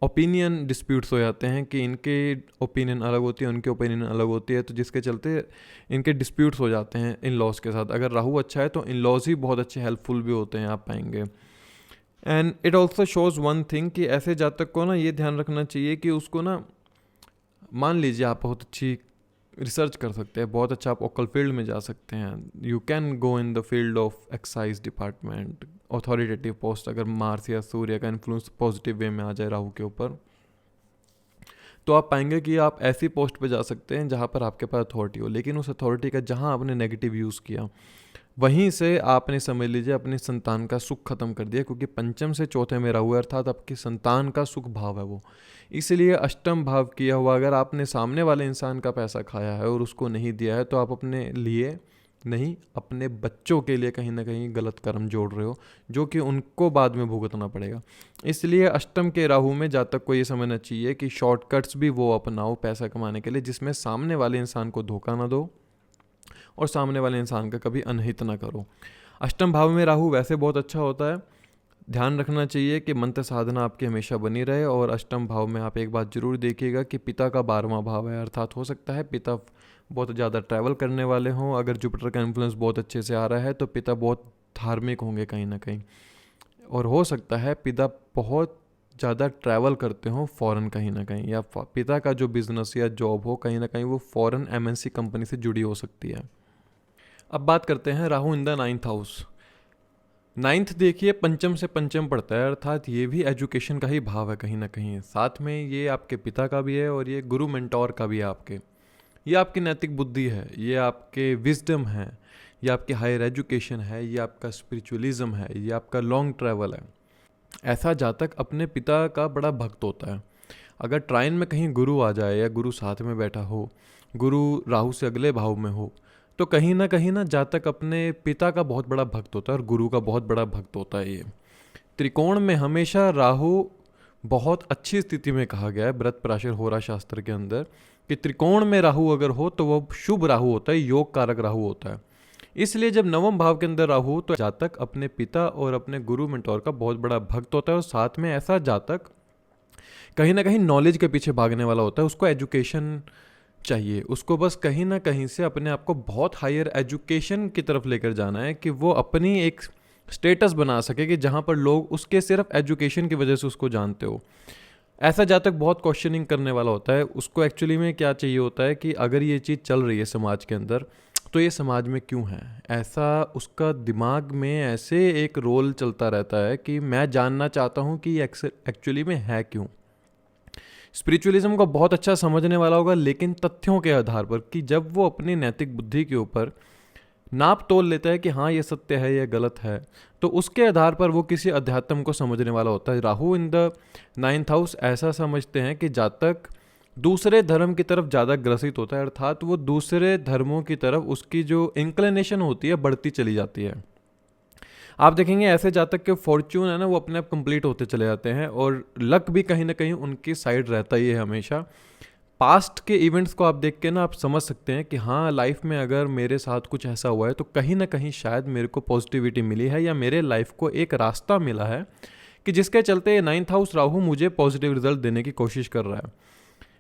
ओपिनियन डिस्प्यूट्स हो जाते हैं, कि इनके ओपिनियन अलग होती है, उनके ओपिनियन अलग होती है, तो जिसके चलते इनके डिस्प्यूट्स हो जाते हैं इन लॉज के साथ। अगर राहु अच्छा है तो इन लॉज ही बहुत अच्छे हेल्पफुल भी होते हैं, आप पाएंगे। And it also shows one thing, कि ऐसे जातक को ना ये ध्यान रखना चाहिए कि उसको ना, मान लीजिए आप बहुत अच्छी रिसर्च कर सकते हैं, बहुत अच्छा आप ओकल फील्ड में जा सकते हैं, you can go in the field of excise department, authoritative post, अगर मार्स या सूर्य का इन्फ्लुएंस पॉजिटिव वे में आ जाए राहु के ऊपर, तो आप पाएंगे कि आप ऐसी पोस्ट पे जा सकते हैं जहाँ पर आपके पास अथॉरिटी हो। लेकिन उस अथॉरिटी का जहाँ आपने नेगेटिव यूज़ किया, वहीं से आपने समझ लीजिए अपनी संतान का सुख खत्म कर दिया, क्योंकि पंचम से चौथे में राहु है, अर्थात आपकी संतान का सुख भाव है वो। इसलिए अष्टम भाव किया हुआ, अगर आपने सामने वाले इंसान का पैसा खाया है और उसको नहीं दिया है, तो आप अपने लिए नहीं, अपने बच्चों के लिए कहीं ना कहीं गलत कर्म जोड़ रहे हो, जो कि उनको बाद में भुगतना पड़ेगा। इसलिए अष्टम के राहु में जातक को ये समझना चाहिए कि शॉर्टकट्स भी वो अपनाओ पैसा कमाने के लिए, जिसमें सामने वाले इंसान को धोखा ना दो और सामने वाले इंसान का कभी अनहित ना करो। अष्टम भाव में राहु वैसे बहुत अच्छा होता है, ध्यान रखना चाहिए कि मंत्र साधना आपकी हमेशा बनी रहे। और अष्टम भाव में आप एक बात जरूर देखिएगा कि पिता का 12वां भाव है, अर्थात हो सकता है पिता बहुत ज़्यादा ट्रैवल करने वाले हों। अगर जुपिटर का इन्फ्लुएंस बहुत अच्छे से आ रहा है तो पिता बहुत धार्मिक होंगे कहीं ना कहीं, और हो सकता है पिता बहुत ज़्यादा ट्रैवल करते हों फॉरेन कहीं ना कहीं, या पिता का जो बिज़नेस या जॉब हो कहीं ना कहीं वो फॉरेन MNC कंपनी से जुड़ी हो सकती है। अब बात करते हैं Rahu in the 9th house. 9th देखिए पंचम से पंचम पड़ता है, अर्थात ये भी एजुकेशन का ही भाव है कहीं ना कहीं, साथ में ये आपके पिता का भी है और ये गुरु मेंटोर का भी है आपके। ये आपकी नैतिक बुद्धि है, ये आपके विजडम है, ये आपकी हायर एजुकेशन है, ये आपका स्पिरिचुअलिज्म है, ये आपका लॉन्ग ट्रैवल है। ऐसा जातक अपने पिता का बड़ा भक्त होता है। अगर ट्राइन में कहीं गुरु आ जाए या गुरु साथ में बैठा हो, गुरु राहु से अगले भाव में हो, तो कहीं ना जातक अपने पिता का बहुत बड़ा भक्त होता है और गुरु का बहुत बड़ा भक्त होता है। ये त्रिकोण में हमेशा राहु बहुत अच्छी स्थिति में कहा गया है व्रत प्राशर होरा शास्त्र के अंदर कि त्रिकोण में राहु अगर हो तो वह शुभ राहु होता है, योग कारक राहु होता है। इसलिए जब नवम भाव के अंदर राहु हो तो जातक अपने पिता और अपने गुरु मेंटोर का बहुत बड़ा भक्त होता है। और साथ में ऐसा जातक कहीं ना कहीं नॉलेज के पीछे भागने वाला होता है। उसको एजुकेशन चाहिए, उसको बस कहीं ना कहीं से अपने आप को बहुत हायर एजुकेशन की तरफ लेकर जाना है कि वो अपनी एक स्टेटस बना सके कि जहाँ पर लोग उसके सिर्फ एजुकेशन की वजह से उसको जानते हो। ऐसा जातक बहुत क्वेश्चनिंग करने वाला होता है। उसको एक्चुअली में क्या चाहिए होता है कि अगर ये चीज़ चल रही है समाज के अंदर तो ये समाज में क्यों है। ऐसा उसका दिमाग में ऐसे एक रोल चलता रहता है कि मैं जानना चाहता हूँ कि ये एक्चुअली में है क्यों। स्पिरिचुअलिज्म को बहुत अच्छा समझने वाला होगा, लेकिन तथ्यों के आधार पर कि जब वो अपनी नैतिक बुद्धि के ऊपर नाप तोल लेता है कि हाँ ये सत्य है, ये गलत है, तो उसके आधार पर वो किसी अध्यात्म को समझने वाला होता है। Rahu in the 9th house ऐसा समझते हैं कि जातक दूसरे धर्म की तरफ ज़्यादा ग्रसित होता है, अर्थात वो दूसरे धर्मों की तरफ उसकी जो इंक्लिनेशन होती है बढ़ती चली जाती है। आप देखेंगे ऐसे जातक के फॉर्च्यून है ना, वो अपने आप कंप्लीट होते चले जाते हैं और लक भी कहीं ना कहीं उनकी साइड रहता ही है हमेशा। पास्ट के इवेंट्स को आप देख के ना आप समझ सकते हैं कि हाँ लाइफ में अगर मेरे साथ कुछ ऐसा हुआ है तो कहीं ना कहीं शायद मेरे को पॉजिटिविटी मिली है या मेरे लाइफ को एक रास्ता मिला है कि जिसके चलते 9th हाउस राहु मुझे पॉजिटिव रिजल्ट देने की कोशिश कर रहा है।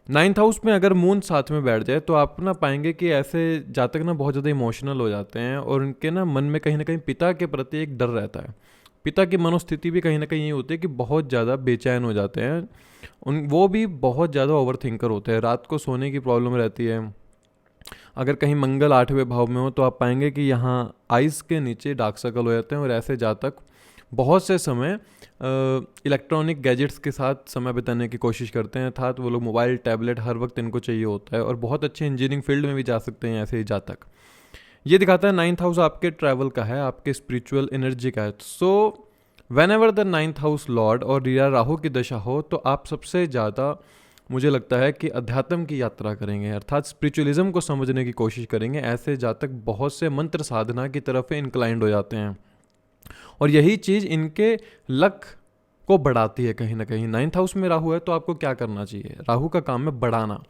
9th हाउस में अगर मून साथ में बैठ जाए तो आप ना पाएंगे कि ऐसे जातक ना बहुत ज़्यादा इमोशनल हो जाते हैं और उनके ना मन में कहीं ना कहीं पिता के प्रति एक डर रहता है। पिता की मनोस्थिति भी कहीं ना कहीं ये होती है कि बहुत ज़्यादा बेचैन हो जाते हैं। वो भी बहुत ज़्यादा ओवर थिंकर होते हैं, रात को सोने की प्रॉब्लम रहती है। अगर कहीं मंगल 8वें भाव में हो तो आप पाएंगे कि यहाँ आइज़ के नीचे डार्क सर्कल हो जाते हैं और ऐसे जातक बहुत से समय इलेक्ट्रॉनिक गैजेट्स के साथ समय बिताने की कोशिश करते हैं, अर्थात वो लोग मोबाइल टैबलेट हर वक्त इनको चाहिए होता है और बहुत अच्छे इंजीनियरिंग फील्ड में भी जा सकते हैं ऐसे ही जातक। ये दिखाता है 9th हाउस आपके ट्रैवल का है, आपके स्पिरिचुअल एनर्जी का है। So when ever the 9th house Lord और या राहु की दशा हो तो आप सबसे ज़्यादा मुझे लगता है कि अध्यात्म की यात्रा करेंगे, अर्थात स्पिरिचुअलिज्म को समझने की कोशिश करेंगे। ऐसे जातक बहुत से मंत्र साधना की तरफ इंक्लाइंड हो जाते हैं और यही चीज़ इनके लक को बढ़ाती है कहीं ना कहीं। 9th हाउस में राहु है तो आपको क्या करना चाहिए, राहु का काम है बढ़ाना।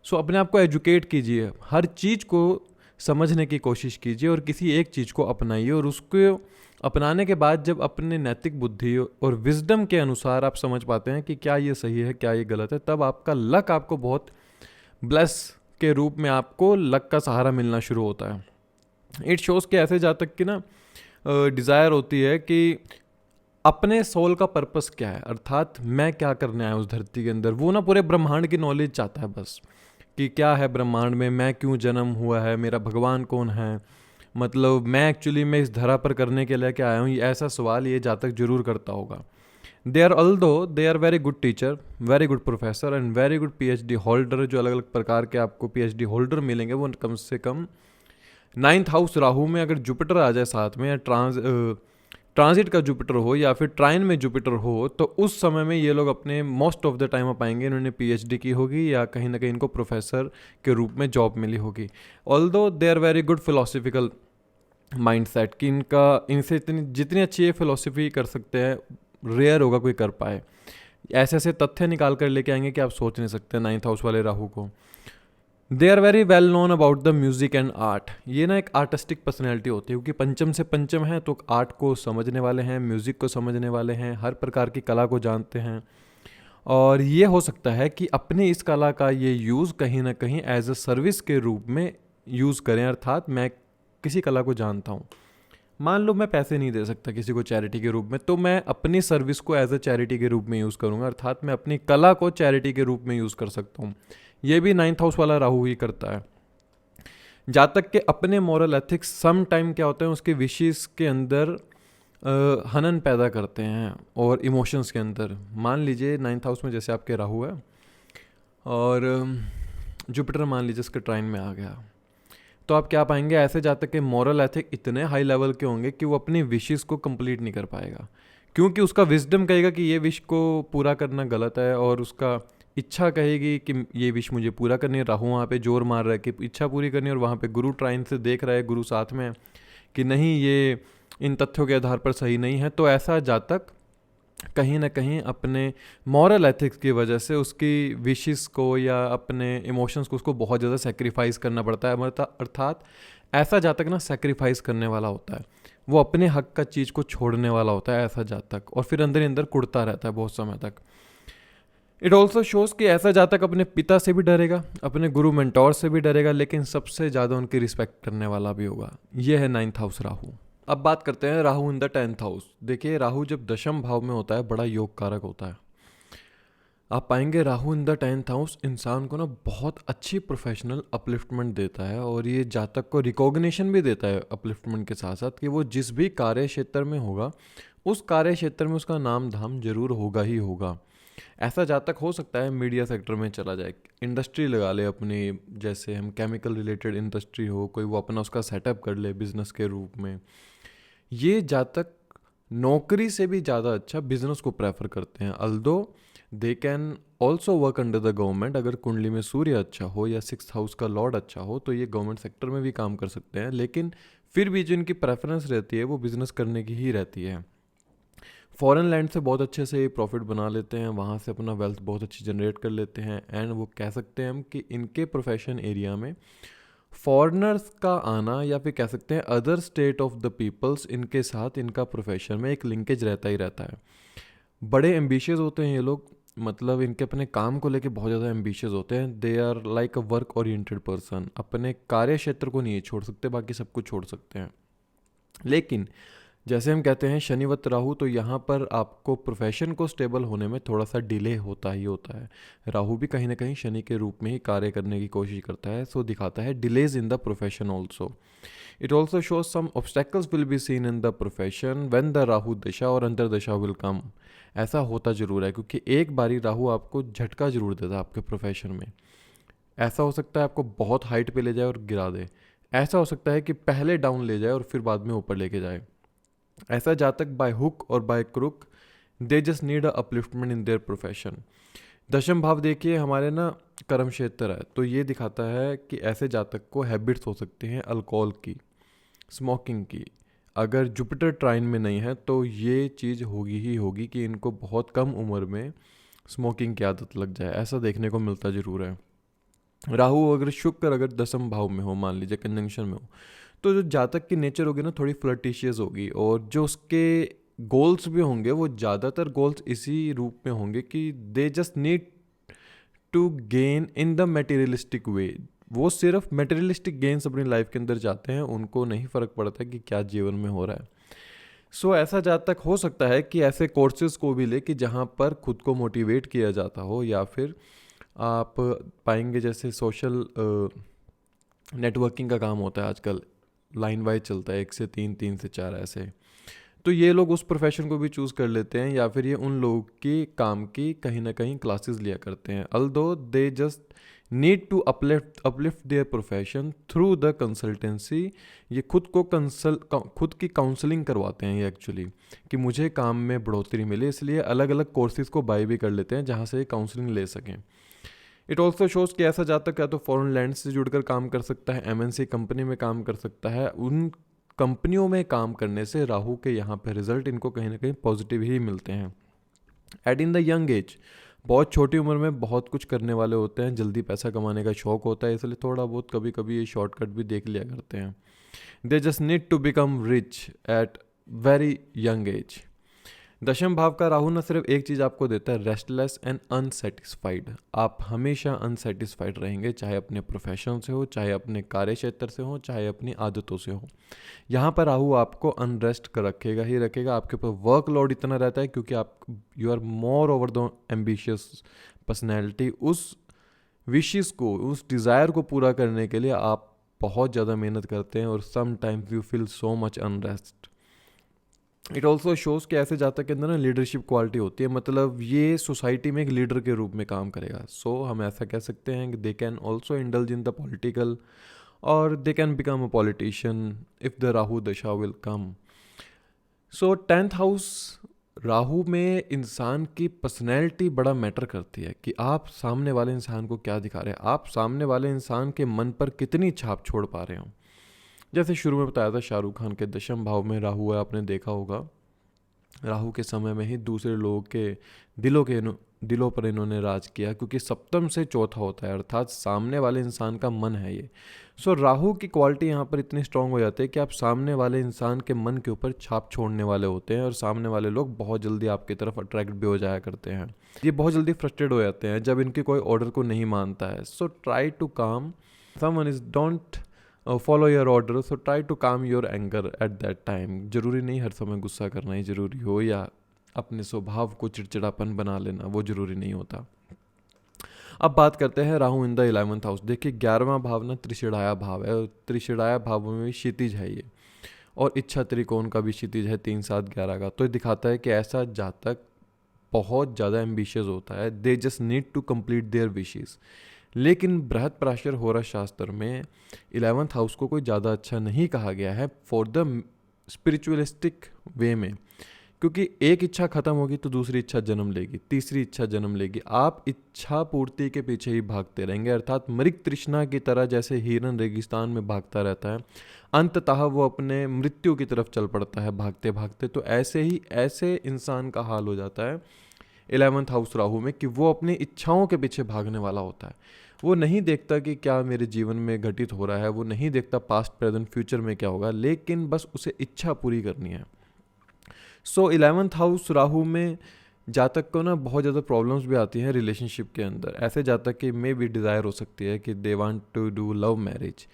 सो अपने आप को एजुकेट कीजिए, हर चीज़ को समझने की कोशिश कीजिए और किसी एक चीज़ को अपनाइए और उसको अपनाने के बाद जब अपने नैतिक बुद्धि और विजडम के अनुसार आप समझ पाते हैं कि क्या ये सही है क्या ये गलत है, तब आपका लक आपको बहुत ब्लेस के रूप में आपको लक का सहारा मिलना शुरू होता है। इट शोज़ के ऐसे जातक की ना डिज़ायर होती है कि अपने सोल का पर्पस क्या है, अर्थात मैं क्या करने आया उस धरती के अंदर। वो ना पूरे ब्रह्मांड की नॉलेज चाहता है बस कि क्या है ब्रह्मांड में, मैं क्यों जन्म हुआ है, मेरा भगवान कौन है, मतलब मैं एक्चुअली में इस धरा पर करने के लिए क्या आया हूँ। ऐसा सवाल ये जातक जरूर करता होगा। They are very good teacher, very good professor and very good PhD holder. जो अलग अलग प्रकार के आपको PhD होल्डर मिलेंगे वो कम से कम 9th हाउस राहु में अगर जुपिटर आ जाए साथ में, या ट्रांजिट का जुपिटर हो या फिर ट्राइन में जुपिटर हो, तो उस समय में ये लोग अपने मोस्ट ऑफ द टाइम आप पाएंगे इन्होंने PhD की होगी या कहीं ना कहीं इनको प्रोफेसर के रूप में जॉब मिली होगी। Although they are very good philosophical mindset कि इनसे जितनी अच्छी ये फिलोसफी कर सकते हैं रेयर होगा कोई कर पाए। ऐसे ऐसे तथ्य निकाल कर लेके आएंगे कि आप सोच नहीं सकते 9th हाउस वाले राहु को। They are very well known about the music and art. ये ना एक आर्टिस्टिक पर्सनैलिटी होती है क्योंकि पंचम से पंचम है तो आर्ट को समझने वाले हैं, म्यूज़िक को समझने वाले हैं, हर प्रकार की कला को जानते हैं। और ये हो सकता है कि अपनी इस कला का ये यूज़ कहीं ना कहीं एज अ सर्विस के रूप में यूज़ करें, अर्थात मैं किसी कला को जानता हूँ, मान लो मैं पैसे नहीं दे सकता किसी को चैरिटी के रूप में, तो मैं अपनी सर्विस को एज अ चैरिटी के रूप में यूज़ करूँगा, अर्थात मैं अपनी कला को चैरिटी के रूप में यूज़ कर सकता हूँ। ये भी 9th हाउस वाला राहु ही करता है। जातक के अपने मॉरल एथिक्स सम टाइम क्या होते हैं उसके विशेष के अंदर हनन पैदा करते हैं और इमोशंस के अंदर। मान लीजिए 9th हाउस में जैसे आपके राहु है और जुपिटर मान लीजिए इसके ट्राइन में आ गया, तो आप क्या पाएंगे, ऐसे जातक के मॉरल एथिक इतने हाई लेवल के होंगे कि वो अपनी विशेस को कंप्लीट नहीं कर पाएगा, क्योंकि उसका विजडम कहेगा कि ये विश को पूरा करना गलत है, और उसका इच्छा कहेगी कि ये विश मुझे पूरा करनी है। राहु वहाँ पे जोर मार रहा है कि इच्छा पूरी करनी है, और वहाँ पे गुरु ट्राइन से देख रहा है, गुरु साथ में है कि नहीं, ये इन तथ्यों के आधार पर सही नहीं है। तो ऐसा जातक कहीं ना कहीं अपने मॉरल एथिक्स की वजह से उसकी विशेस को या अपने इमोशंस को उसको बहुत ज़्यादा सेक्रीफाइस करना पड़ता है। अर्थात ऐसा जातक ना सेक्रीफाइस करने वाला होता है, वो अपने हक का चीज़ को छोड़ने वाला होता है ऐसा जातक, और फिर अंदर ही अंदर कुड़ता रहता है बहुत समय तक। इट ऑल्सो शोज़ कि ऐसा जातक अपने पिता से भी डरेगा, अपने गुरु मेंटोर से भी डरेगा, लेकिन सबसे ज़्यादा उनकी रिस्पेक्ट करने वाला भी होगा। ये है 9th हाउस राहु। अब बात करते हैं Rahu in the 10th house. देखिए, राहु जब दशम भाव में होता है बड़ा योग कारक होता है। आप पाएंगे Rahu in the 10th house इंसान को ना बहुत अच्छी प्रोफेशनल अपलिफ्टमेंट देता है, और ये जातक को रिकॉग्निशन भी देता है अपलिफ्टमेंट के साथ साथ, कि वो जिस भी कार्य क्षेत्र में होगा उस कार्य क्षेत्र में उसका नाम धाम जरूर होगा ही होगा। ऐसा जातक हो सकता है मीडिया सेक्टर में चला जाए, इंडस्ट्री लगा ले अपनी, जैसे हम केमिकल रिलेटेड इंडस्ट्री हो कोई, वो अपना उसका सेटअप कर ले बिजनेस के रूप में। ये जातक नौकरी से भी ज़्यादा अच्छा बिजनेस को प्रेफर करते हैं। Although they can also work under the government, अगर कुंडली में सूर्य अच्छा हो या 6th हाउस का लॉर्ड अच्छा हो तो ये गवर्नमेंट सेक्टर में भी काम कर सकते हैं, लेकिन फिर भी जो इनकी प्रेफरेंस रहती है वो बिजनेस करने की ही रहती है। फॉरेन लैंड से बहुत अच्छे से प्रॉफिट बना लेते हैं, वहाँ से अपना वेल्थ बहुत अच्छी जनरेट कर लेते हैं, एंड वो कह सकते हैं हम कि इनके प्रोफेशन एरिया में फॉरेनर्स का आना, या फिर कह सकते हैं other state of the people's, इनके साथ इनका प्रोफेशन में एक लिंकेज रहता ही रहता है। बड़े एम्बिशियस होते हैं ये लोग, मतलब इनके अपने काम को लेके बहुत ज़्यादा एम्बिशियस होते हैं। They are like a work oriented person, अपने कार्य क्षेत्र को नहीं छोड़ सकते, बाकी सब कुछ छोड़ सकते हैं। लेकिन जैसे हम कहते हैं शनिवत राहु, तो यहाँ पर आपको प्रोफेशन को स्टेबल होने में थोड़ा सा डिले होता ही होता है। राहु भी कहीं ना कहीं शनि के रूप में ही कार्य करने की कोशिश करता है, सो दिखाता है delays in the profession also. It also shows some obstacles will be seen in the profession when the Rahu दशा और अंतर दशा विल कम। ऐसा होता ज़रूर है, क्योंकि एक बारी राहु आपको झटका जरूर देता है आपके प्रोफेशन में। ऐसा हो सकता है आपको बहुत हाइट पे ले जाए और गिरा दे, ऐसा हो सकता है कि पहले डाउन ले जाए और फिर बाद में ऊपर लेके जाए। ऐसा जातक बाय हुक और by crook they just need a upliftment in their profession. दशम भाव देखिए हमारे ना कर्म क्षेत्र है, तो ये दिखाता है कि ऐसे जातक को हैबिट्स हो सकती हैं अल्कोहल की, स्मोकिंग की। अगर जुपिटर ट्राइन में नहीं है तो ये चीज़ होगी ही होगी कि इनको बहुत कम उम्र में स्मोकिंग की आदत लग जाए, ऐसा देखने को मिलता ज़रूर है। राहु अगर शुक्र अगर दशम भाव में हो, मान लीजिए कंजंक्शन में हो, तो जो जातक की नेचर होगी ना थोड़ी फ्लर्टिशियस होगी, और जो उसके गोल्स भी होंगे वो ज़्यादातर गोल्स इसी रूप में होंगे कि they just need to gain in the materialistic way. वो सिर्फ मटेरियलिस्टिक गेन्स अपनी लाइफ के अंदर जाते हैं, उनको नहीं फ़र्क पड़ता कि क्या जीवन में हो रहा है। सो ऐसा जातक हो सकता है कि ऐसे कोर्सेज को भी ले कि जहाँ पर खुद को मोटिवेट किया जाता हो, या फिर आप पाएंगे जैसे सोशल नेटवर्किंग का काम होता है आजकल, लाइन वाइज चलता है 1 से 3, 3 से 4 ऐसे। तो ये लोग उस प्रोफेशन को भी चूज़ कर लेते हैं, या फिर ये उन लोगों की काम की कहीं ना कहीं क्लासेस लिया करते हैं। Although they just need to uplift their profession through the consultancy. ये खुद की काउंसलिंग करवाते हैं ये एक्चुअली, कि मुझे काम में बढ़ोतरी मिले, इसलिए अलग अलग कोर्सेज को बाय भी कर लेते हैं जहाँ से काउंसलिंग ले सकें। इट ऑल्सो शोज़ कि ऐसा जातक या तो फॉरेन लैंड से जुड़कर काम कर सकता है, MNC कंपनी में काम कर सकता है। उन कंपनियों में काम करने से राहु के यहाँ पे रिजल्ट इनको कहीं ना कहीं पॉजिटिव ही मिलते हैं। At in the young age, बहुत छोटी उम्र में बहुत कुछ करने वाले होते हैं, जल्दी पैसा कमाने का शौक होता है, इसलिए थोड़ा बहुत कभी कभी ये शॉर्टकट भी देख लिया करते हैं। They just need to become rich at very young age. दशम भाव का राहु न सिर्फ एक चीज़ आपको देता है, रेस्टलेस एंड अनसेटिस्फाइड। आप हमेशा अनसेटिस्फाइड रहेंगे, चाहे अपने प्रोफेशन से हो, चाहे अपने कार्य क्षेत्र से हो, चाहे अपनी आदतों से हो। यहाँ पर राहु आपको अनरेस्ट कर रखेगा ही रखेगा। आपके ऊपर वर्कलोड इतना रहता है क्योंकि आप you are moreover the ambitious personality. उस विशेस को, उस डिज़ायर को पूरा करने के लिए आप बहुत ज़्यादा मेहनत करते हैं, और sometimes you feel so much unrest. It also shows कि ऐसे जातक के अंदर ना लीडरशिप क्वालिटी होती है, मतलब ये सोसाइटी में एक लीडर के रूप में काम करेगा। सो हम ऐसा कह सकते हैं कि they can also indulge in the political और they can become a politician if the Rahu dasha will come. So 10th house Rahu में इंसान की पर्सनैलिटी बड़ा मैटर करती है कि आप सामने वाले इंसान को क्या दिखा रहे हैं, आप सामने वाले इंसान के मन पर कितनी छाप छोड़ पा रहे हो. जैसे शुरू में बताया था शाहरुख खान के 10th भाव में राहु है, आपने देखा होगा. राहु के समय में ही दूसरे लोगों के दिलों पर इन्होंने राज किया, क्योंकि सप्तम से चौथा होता है, अर्थात सामने वाले इंसान का मन है ये. सो राहु की क्वालिटी यहाँ पर इतनी स्ट्रांग हो जाती है कि आप सामने वाले इंसान के मन के ऊपर छाप छोड़ने वाले होते हैं और सामने वाले लोग बहुत जल्दी आपकी तरफ अट्रैक्ट भी हो जाया करते हैं. ये बहुत जल्दी फ्रस्ट्रेट हो जाते हैं जब इनके कोई ऑर्डर को नहीं मानता है. So try to calm someone is don't follow your order, so try to calm your anger at that time. ज़रूरी नहीं हर समय गुस्सा करना ही ज़रूरी हो, या अपने स्वभाव को चिड़चिड़ापन बना लेना वो ज़रूरी नहीं होता. अब बात करते हैं Rahu in the 11th house. देखिए 11वां भाव ना त्रिशिड़ाया भाव है, और त्रिशिड़ाया भाव में भी क्षितिज है ये, और इच्छा त्रिकोण का भी क्षितिज है 3 7 11 का. तो ये दिखाता है कि ऐसा जातक बहुत ज़्यादा एम्बिशियस होता है, they just need to complete their wishes. लेकिन बृहद पराशर होरा शास्त्र में 11th हाउस को कोई ज़्यादा अच्छा नहीं कहा गया है फॉर द स्पिरिचुअलिस्टिक वे में, क्योंकि एक इच्छा खत्म होगी तो दूसरी इच्छा जन्म लेगी, तीसरी इच्छा जन्म लेगी. आप इच्छा पूर्ति के पीछे ही भागते रहेंगे, अर्थात मृग तृष्णा की तरह जैसे हिरन रेगिस्तान में भागता रहता है, अंततः वो अपने मृत्यु की तरफ चल पड़ता है भागते भागते. तो ऐसे इंसान का हाल हो जाता है 11th हाउस राहु में, कि वो अपनी इच्छाओं के पीछे भागने वाला होता है. वो नहीं देखता कि क्या मेरे जीवन में घटित हो रहा है, वो नहीं देखता पास्ट प्रेजेंट फ्यूचर में क्या होगा, लेकिन बस उसे इच्छा पूरी करनी है. सो 11th हाउस राहु में जातक को ना बहुत ज़्यादा प्रॉब्लम्स भी आती हैं रिलेशनशिप के अंदर. ऐसे जातक की मे भी डिज़ायर हो सकती है कि they want to do love marriage,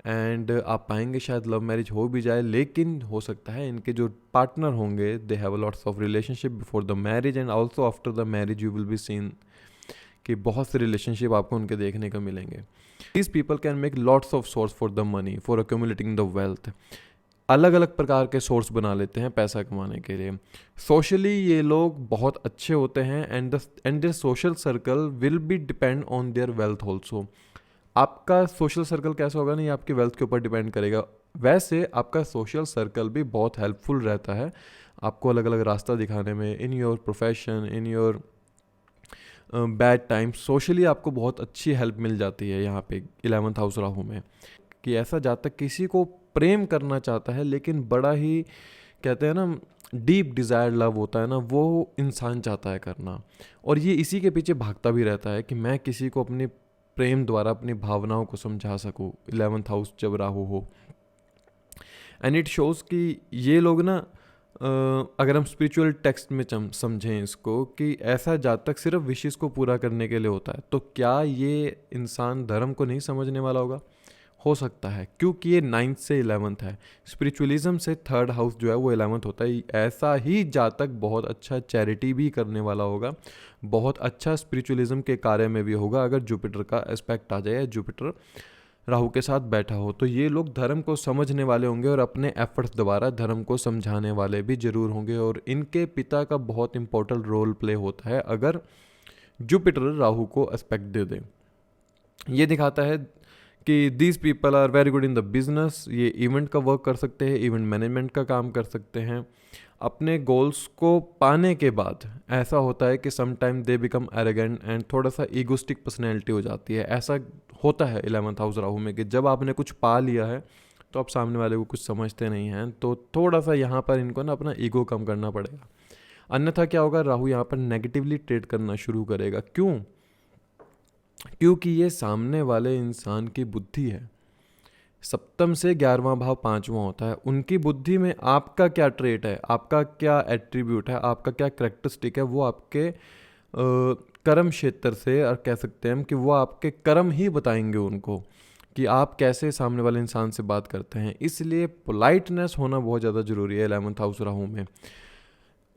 and आप पाएंगे शायद लव मैरिज हो भी जाए, लेकिन हो सकता है इनके जो पार्टनर होंगे they have lots of relationship before the marriage, and also after the marriage you will be scene कि बहुत से रिलेशनशिप आपको उनके देखने को मिलेंगे. These people can make lots of source for the money, for accumulating the wealth. अलग अलग प्रकार के सोर्स बना लेते हैं पैसा कमाने के लिए. सोशली ये लोग बहुत अच्छे होते हैं, and their social circle will be depend on their wealth also. आपका सोशल सर्कल कैसा होगा नहीं आपकी वेल्थ के ऊपर डिपेंड करेगा. वैसे आपका सोशल सर्कल भी बहुत हेल्पफुल रहता है आपको अलग अलग रास्ता दिखाने में, in your profession, in your bad time. Socially आपको बहुत अच्छी हेल्प मिल जाती है यहाँ पे 11th हाउस राहु में. कि ऐसा जातक किसी को प्रेम करना चाहता है, लेकिन बड़ा ही कहते हैं ना डीप डिज़ायर लव होता है ना, वो इंसान चाहता है करना, और ये इसी के पीछे भागता भी रहता है कि मैं किसी को अपनी प्रेम द्वारा अपनी भावनाओं को समझा सकूँ 11th हाउस जब राहु हो. एंड इट शोज़ कि ये लोग ना अगर हम स्पिरिचुअल टेक्स्ट में समझें इसको कि ऐसा जातक सिर्फ विशेष को पूरा करने के लिए होता है, तो क्या ये इंसान धर्म को नहीं समझने वाला होगा? हो सकता है, क्योंकि ये 9th से 11th है. स्पिरिचुअलिज्म से 3rd हाउस जो है वो 11th होता है. ऐसा ही जातक बहुत अच्छा चैरिटी भी करने वाला होगा, बहुत अच्छा स्पिरिचुअलिज्म के कार्य में भी होगा अगर जुपिटर का एस्पेक्ट आ जाए, जुपिटर राहु के साथ बैठा हो. तो ये लोग धर्म को समझने वाले होंगे और अपने एफर्ट्स द्वारा धर्म को समझाने वाले भी जरूर होंगे. और इनके पिता का बहुत इंपॉर्टेंट रोल प्ले होता है अगर जुपिटर राहु को एस्पेक्ट दे दे. ये दिखाता है कि these people are very good in the business. ये इवेंट का वर्क कर सकते हैं, इवेंट मैनेजमेंट का काम कर सकते हैं. अपने गोल्स को पाने के बाद ऐसा होता है कि sometime they become arrogant and थोड़ा सा ईगोस्टिक पर्सनैलिटी हो जाती है. ऐसा होता है 11th हाउस राहु में कि जब आपने कुछ पा लिया है तो आप सामने वाले को कुछ समझते नहीं हैं, तो थोड़ा सा यहाँ पर इनको ना अपना ईगो कम करना पड़ेगा. अन्यथा क्या होगा, राहु यहाँ पर नेगेटिवली ट्रेड करना शुरू करेगा. क्यों? क्योंकि ये सामने वाले इंसान की बुद्धि है. सप्तम से 11वां भाव 5वां होता है. उनकी बुद्धि में आपका क्या ट्रेट है, आपका क्या एट्रीब्यूट है, आपका क्या करेक्टरिस्टिक है, वो आपके कर्म क्षेत्र से, और कह सकते हैं हम कि वो आपके कर्म ही बताएंगे उनको कि आप कैसे सामने वाले इंसान से बात करते हैं. इसलिए पोलाइटनेस होना बहुत ज़्यादा ज़रूरी है 11th हाउस राहु में.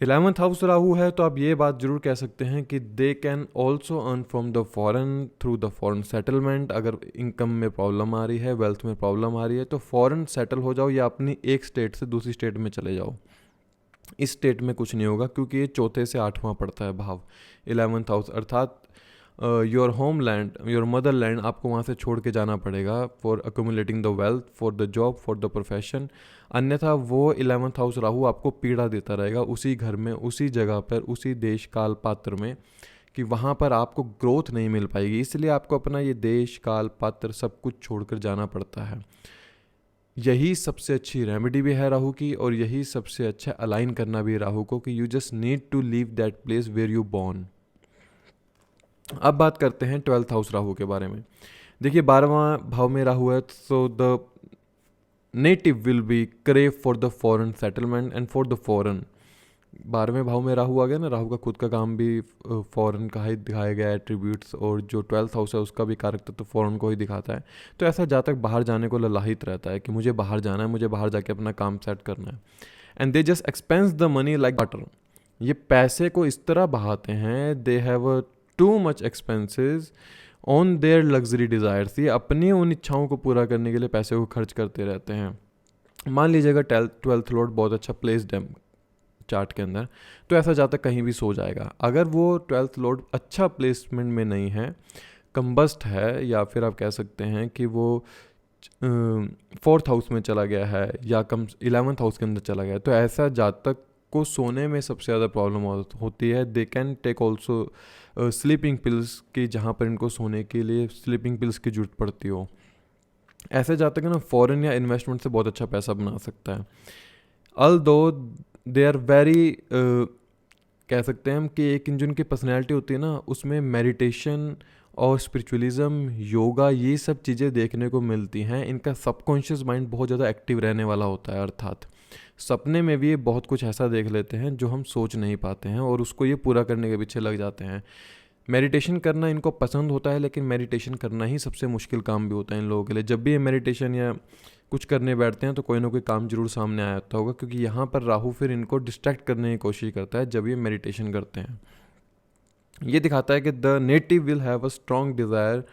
11th हाउस राहु है तो आप ये बात जरूर कह सकते हैं कि they can also earn from the foreign through the foreign settlement. अगर इनकम में प्रॉब्लम आ रही है, वेल्थ में प्रॉब्लम आ रही है, तो फॉरेन सेटल हो जाओ या अपनी एक स्टेट से दूसरी स्टेट में चले जाओ. इस स्टेट में कुछ नहीं होगा क्योंकि ये 4थे से 8वां पड़ता है भाव 11th हाउस, अर्थात your home land, your mother land आपको वहाँ से छोड़ के जाना पड़ेगा for accumulating the wealth, for the job, for the profession. अन्यथा वो 11th हाउस राहु आपको पीड़ा देता रहेगा उसी घर में, उसी जगह पर, उसी देश काल पात्र में, कि वहाँ पर आपको ग्रोथ नहीं मिल पाएगी। इसलिए आपको अपना ये देश काल पात्र सब कुछ छोड़कर जाना पड़ता है। यही सबसे अच्छी रेमेडी भी है राहु की, और यही सबसे अच्छा अलाइन करना भी है राहु को, कि you just need to leave that place where you born. अब बात करते हैं 12th हाउस राहु के बारे में। देखिए 12वां भाव में राहु है, so the native will be crave for the foreign settlement and for the foreign. 12वें भाव में राहु आ गया ना, राहु का खुद का काम भी फॉरेन का ही दिखाया गया है एट्रीब्यूट्स, और जो 12th हाउस है उसका भी कारक तो फॉरेन को ही दिखाता है। तो ऐसा जातक बाहर जाने को ललाहित रहता है कि मुझे बाहर जाना है, मुझे बाहर जाके अपना काम सेट करना है। And they just expense the money like water. ये पैसे को इस तरह बहाते हैं, they have too much expenses on their luxury desires. ये अपनी उन इच्छाओं को पूरा करने के लिए पैसे को खर्च करते रहते हैं। मान लीजिएगा 12th लॉर्ड बहुत अच्छा प्लेस्ड है चार्ट के अंदर, तो ऐसा जातक कहीं भी सो जाएगा। अगर वो 12th लॉर्ड अच्छा प्लेसमेंट में नहीं है, कंबस्ट है, या फिर आप कह सकते हैं कि वो 4th हाउस में चला गया है, या 11th हाउस के अंदर चला गया है, तो ऐसा जातक को सोने में सबसे ज़्यादा प्रॉब्लम होती है। They can take also sleeping pills, की जहाँ पर इनको सोने के लिए स्लीपिंग पिल्स की जरूरत पड़ती हो। ऐसे जातक है ना फॉरेन या इन्वेस्टमेंट से बहुत अच्छा पैसा बना सकता है। अल्दो दे आर वेरी, कह सकते हैं हम कि एक जिनकी पर्सनैलिटी होती है ना, उसमें मेडिटेशन और स्पिरिचुअलिज्म, योगा, ये सब चीज़ें देखने को मिलती हैं। इनका सबकॉन्शियस माइंड बहुत ज़्यादा एक्टिव रहने वाला होता है, अर्थात सपने में भी ये बहुत कुछ ऐसा देख लेते हैं जो हम सोच नहीं पाते हैं, और उसको ये पूरा करने के पीछे लग जाते हैं। मेडिटेशन करना इनको पसंद होता है, लेकिन मेडिटेशन करना ही सबसे मुश्किल काम भी होता है इन लोगों के लिए। जब भी ये मेडिटेशन या कुछ करने बैठते हैं तो कोई ना कोई काम जरूर सामने आया होगा, क्योंकि यहाँ पर राहु फिर इनको डिस्ट्रैक्ट करने की कोशिश करता है जब ये मेडिटेशन करते हैं। ये दिखाता है कि the native will have a strong desire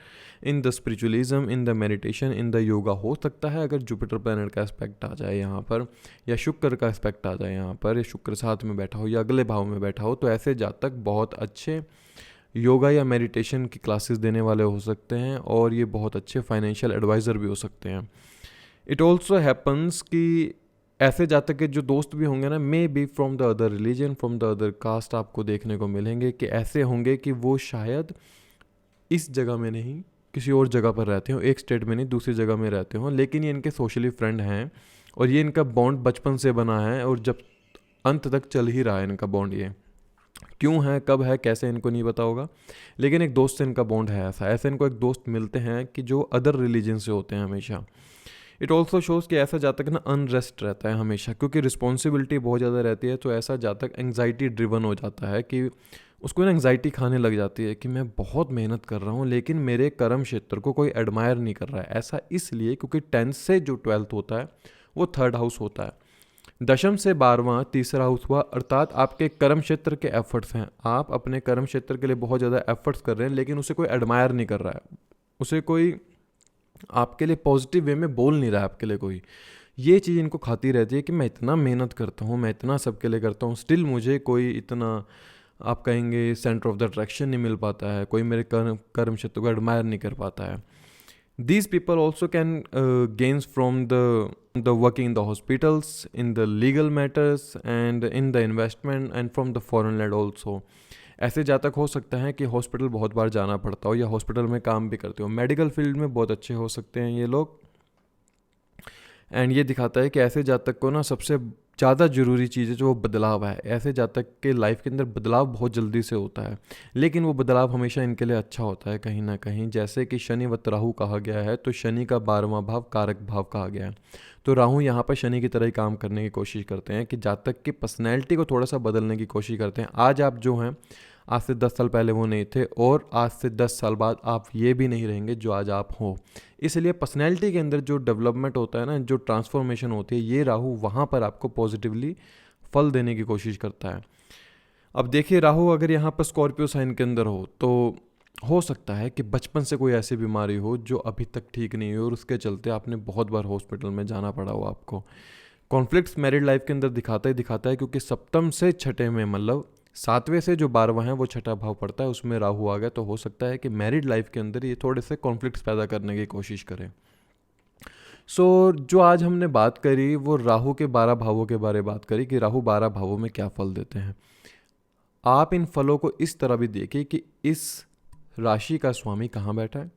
in the spiritualism, in the meditation, in the yoga. हो सकता है अगर जुपिटर प्लैनेट का एस्पेक्ट आ जाए यहाँ पर, या शुक्र का एस्पेक्ट आ जाए यहाँ पर, या शुक्र साथ में बैठा हो या अगले भाव में बैठा हो, तो ऐसे जातक बहुत अच्छे योगा या मेडिटेशन की क्लासेस देने वाले हो सकते हैं, और ये बहुत अच्छे फाइनेंशियल एडवाइज़र भी हो सकते हैं। इट ऑल्सो हैपन्स कि ऐसे जातक के जो दोस्त भी होंगे ना, may be from the other religion, from the other caste, आपको देखने को मिलेंगे कि ऐसे होंगे कि वो शायद इस जगह में नहीं किसी और जगह पर रहते हो, एक स्टेट में नहीं दूसरी जगह में रहते हो, लेकिन ये इनके सोशली फ्रेंड हैं, और ये इनका बॉन्ड बचपन से बना है, और जब अंत तक चल ही रहा है इनका बॉन्ड। ये क्यों है, कब है, कैसे, इनको नहीं पता होगा, लेकिन एक दोस्त से इनका बॉन्ड है। ऐसा इनको एक दोस्त मिलते हैं कि जो अदर रिलीजन से होते हैं हमेशा। इट ऑल्सो शोज़ कि ऐसा जातक ना अनरेस्ट रहता है हमेशा, क्योंकि रिस्पॉन्सिबिलिटी बहुत ज़्यादा रहती है। तो ऐसा जातक एंग्जाइटी ड्रिवन हो जाता है कि उसको ना एंग्जाइटी खाने लग जाती है कि मैं बहुत मेहनत कर रहा हूँ, लेकिन मेरे कर्म क्षेत्र को कोई एडमायर नहीं कर रहा है। ऐसा इसलिए क्योंकि 10th से जो 12th होता है वो 3rd हाउस होता है, दशम से 12वां तीसरा हाउस हुआ, अर्थात आपके कर्म क्षेत्र के एफर्ट्स हैं। आप अपने कर्म क्षेत्र के लिए बहुत ज़्यादा एफर्ट्स कर रहे हैं, लेकिन उसे कोई एडमायर नहीं कर रहा है, उसे कोई आपके लिए पॉजिटिव वे में बोल नहीं रहा है आपके लिए कोई। ये चीज़ इनको खाती रहती है कि मैं इतना मेहनत करता हूँ, मैं इतना सबके लिए करता हूँ, स्टिल मुझे कोई इतना, आप कहेंगे, सेंटर ऑफ द अट्रैक्शन नहीं मिल पाता है, कोई मेरे कर्म क्षेत्र को एडमायर नहीं कर पाता है। These people also can gains from the working in the hospitals, in the legal matters and in the investment and from the foreign land also. ऐसे जातक हो सकता है कि हॉस्पिटल बहुत बार जाना पड़ता हो, या हॉस्पिटल में काम भी करते हो, मेडिकल फील्ड में बहुत अच्छे हो सकते हैं ये लोग। एंड ये दिखाता है कि ऐसे जातक को ना सबसे ज़्यादा ज़रूरी चीज़ है जो वो बदलाव है। ऐसे जातक के लाइफ के अंदर बदलाव बहुत जल्दी से होता है, लेकिन वो बदलाव हमेशा इनके लिए अच्छा होता है कहीं ना कहीं। जैसे कि शनिवत राहु कहा गया है, तो शनि का 12वां भाव कारक भाव कहा गया है। तो राहु यहाँ पर शनि की तरह ही काम करने की कोशिश करते हैं कि जातक की पर्सनैलिटी को थोड़ा सा बदलने की कोशिश करते हैं। आज आप जो हैं, आज से 10 साल पहले वो नहीं थे, और आज से 10 साल बाद आप ये भी नहीं रहेंगे जो आज आप हो। इसलिए पर्सनैलिटी के अंदर जो डेवलपमेंट होता है ना, जो ट्रांसफॉर्मेशन होती है, ये राहु वहाँ पर आपको पॉजिटिवली फल देने की कोशिश करता है। अब देखिए, राहु अगर यहाँ पर स्कॉर्पियो साइन के अंदर हो सकता है कि बचपन से कोई ऐसी बीमारी हो जो अभी तक ठीक नहीं हुई, और उसके चलते आपने बहुत बार हॉस्पिटल में जाना पड़ा हो आपको। कॉन्फ्लिक्ट्स मैरिड लाइफ के अंदर दिखाता है, क्योंकि सप्तम से छठे में, मतलब 7वें से जो 12वां है वो छठा भाव पड़ता है, उसमें राहु आ गया, तो हो सकता है कि मैरिड लाइफ के अंदर ये थोड़े से कॉन्फ्लिक्ट्स पैदा करने की कोशिश करें। जो आज हमने बात करी वो राहु के 12 भावों के बारे में बात करी कि राहु 12 भावों में क्या फल देते हैं। आप इन फलों को इस तरह भी देखिए कि इस राशि का स्वामी कहाँ बैठा है,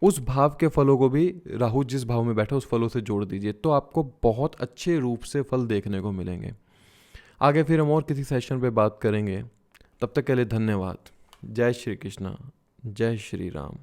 उस भाव के फलों को भी राहु जिस भाव में बैठा है उस फलों से जोड़ दीजिए, तो आपको बहुत अच्छे रूप से फल देखने को मिलेंगे। आगे फिर हम और किसी सेशन पे बात करेंगे, तब तक के लिए धन्यवाद। जय श्री कृष्णा, जय श्री राम।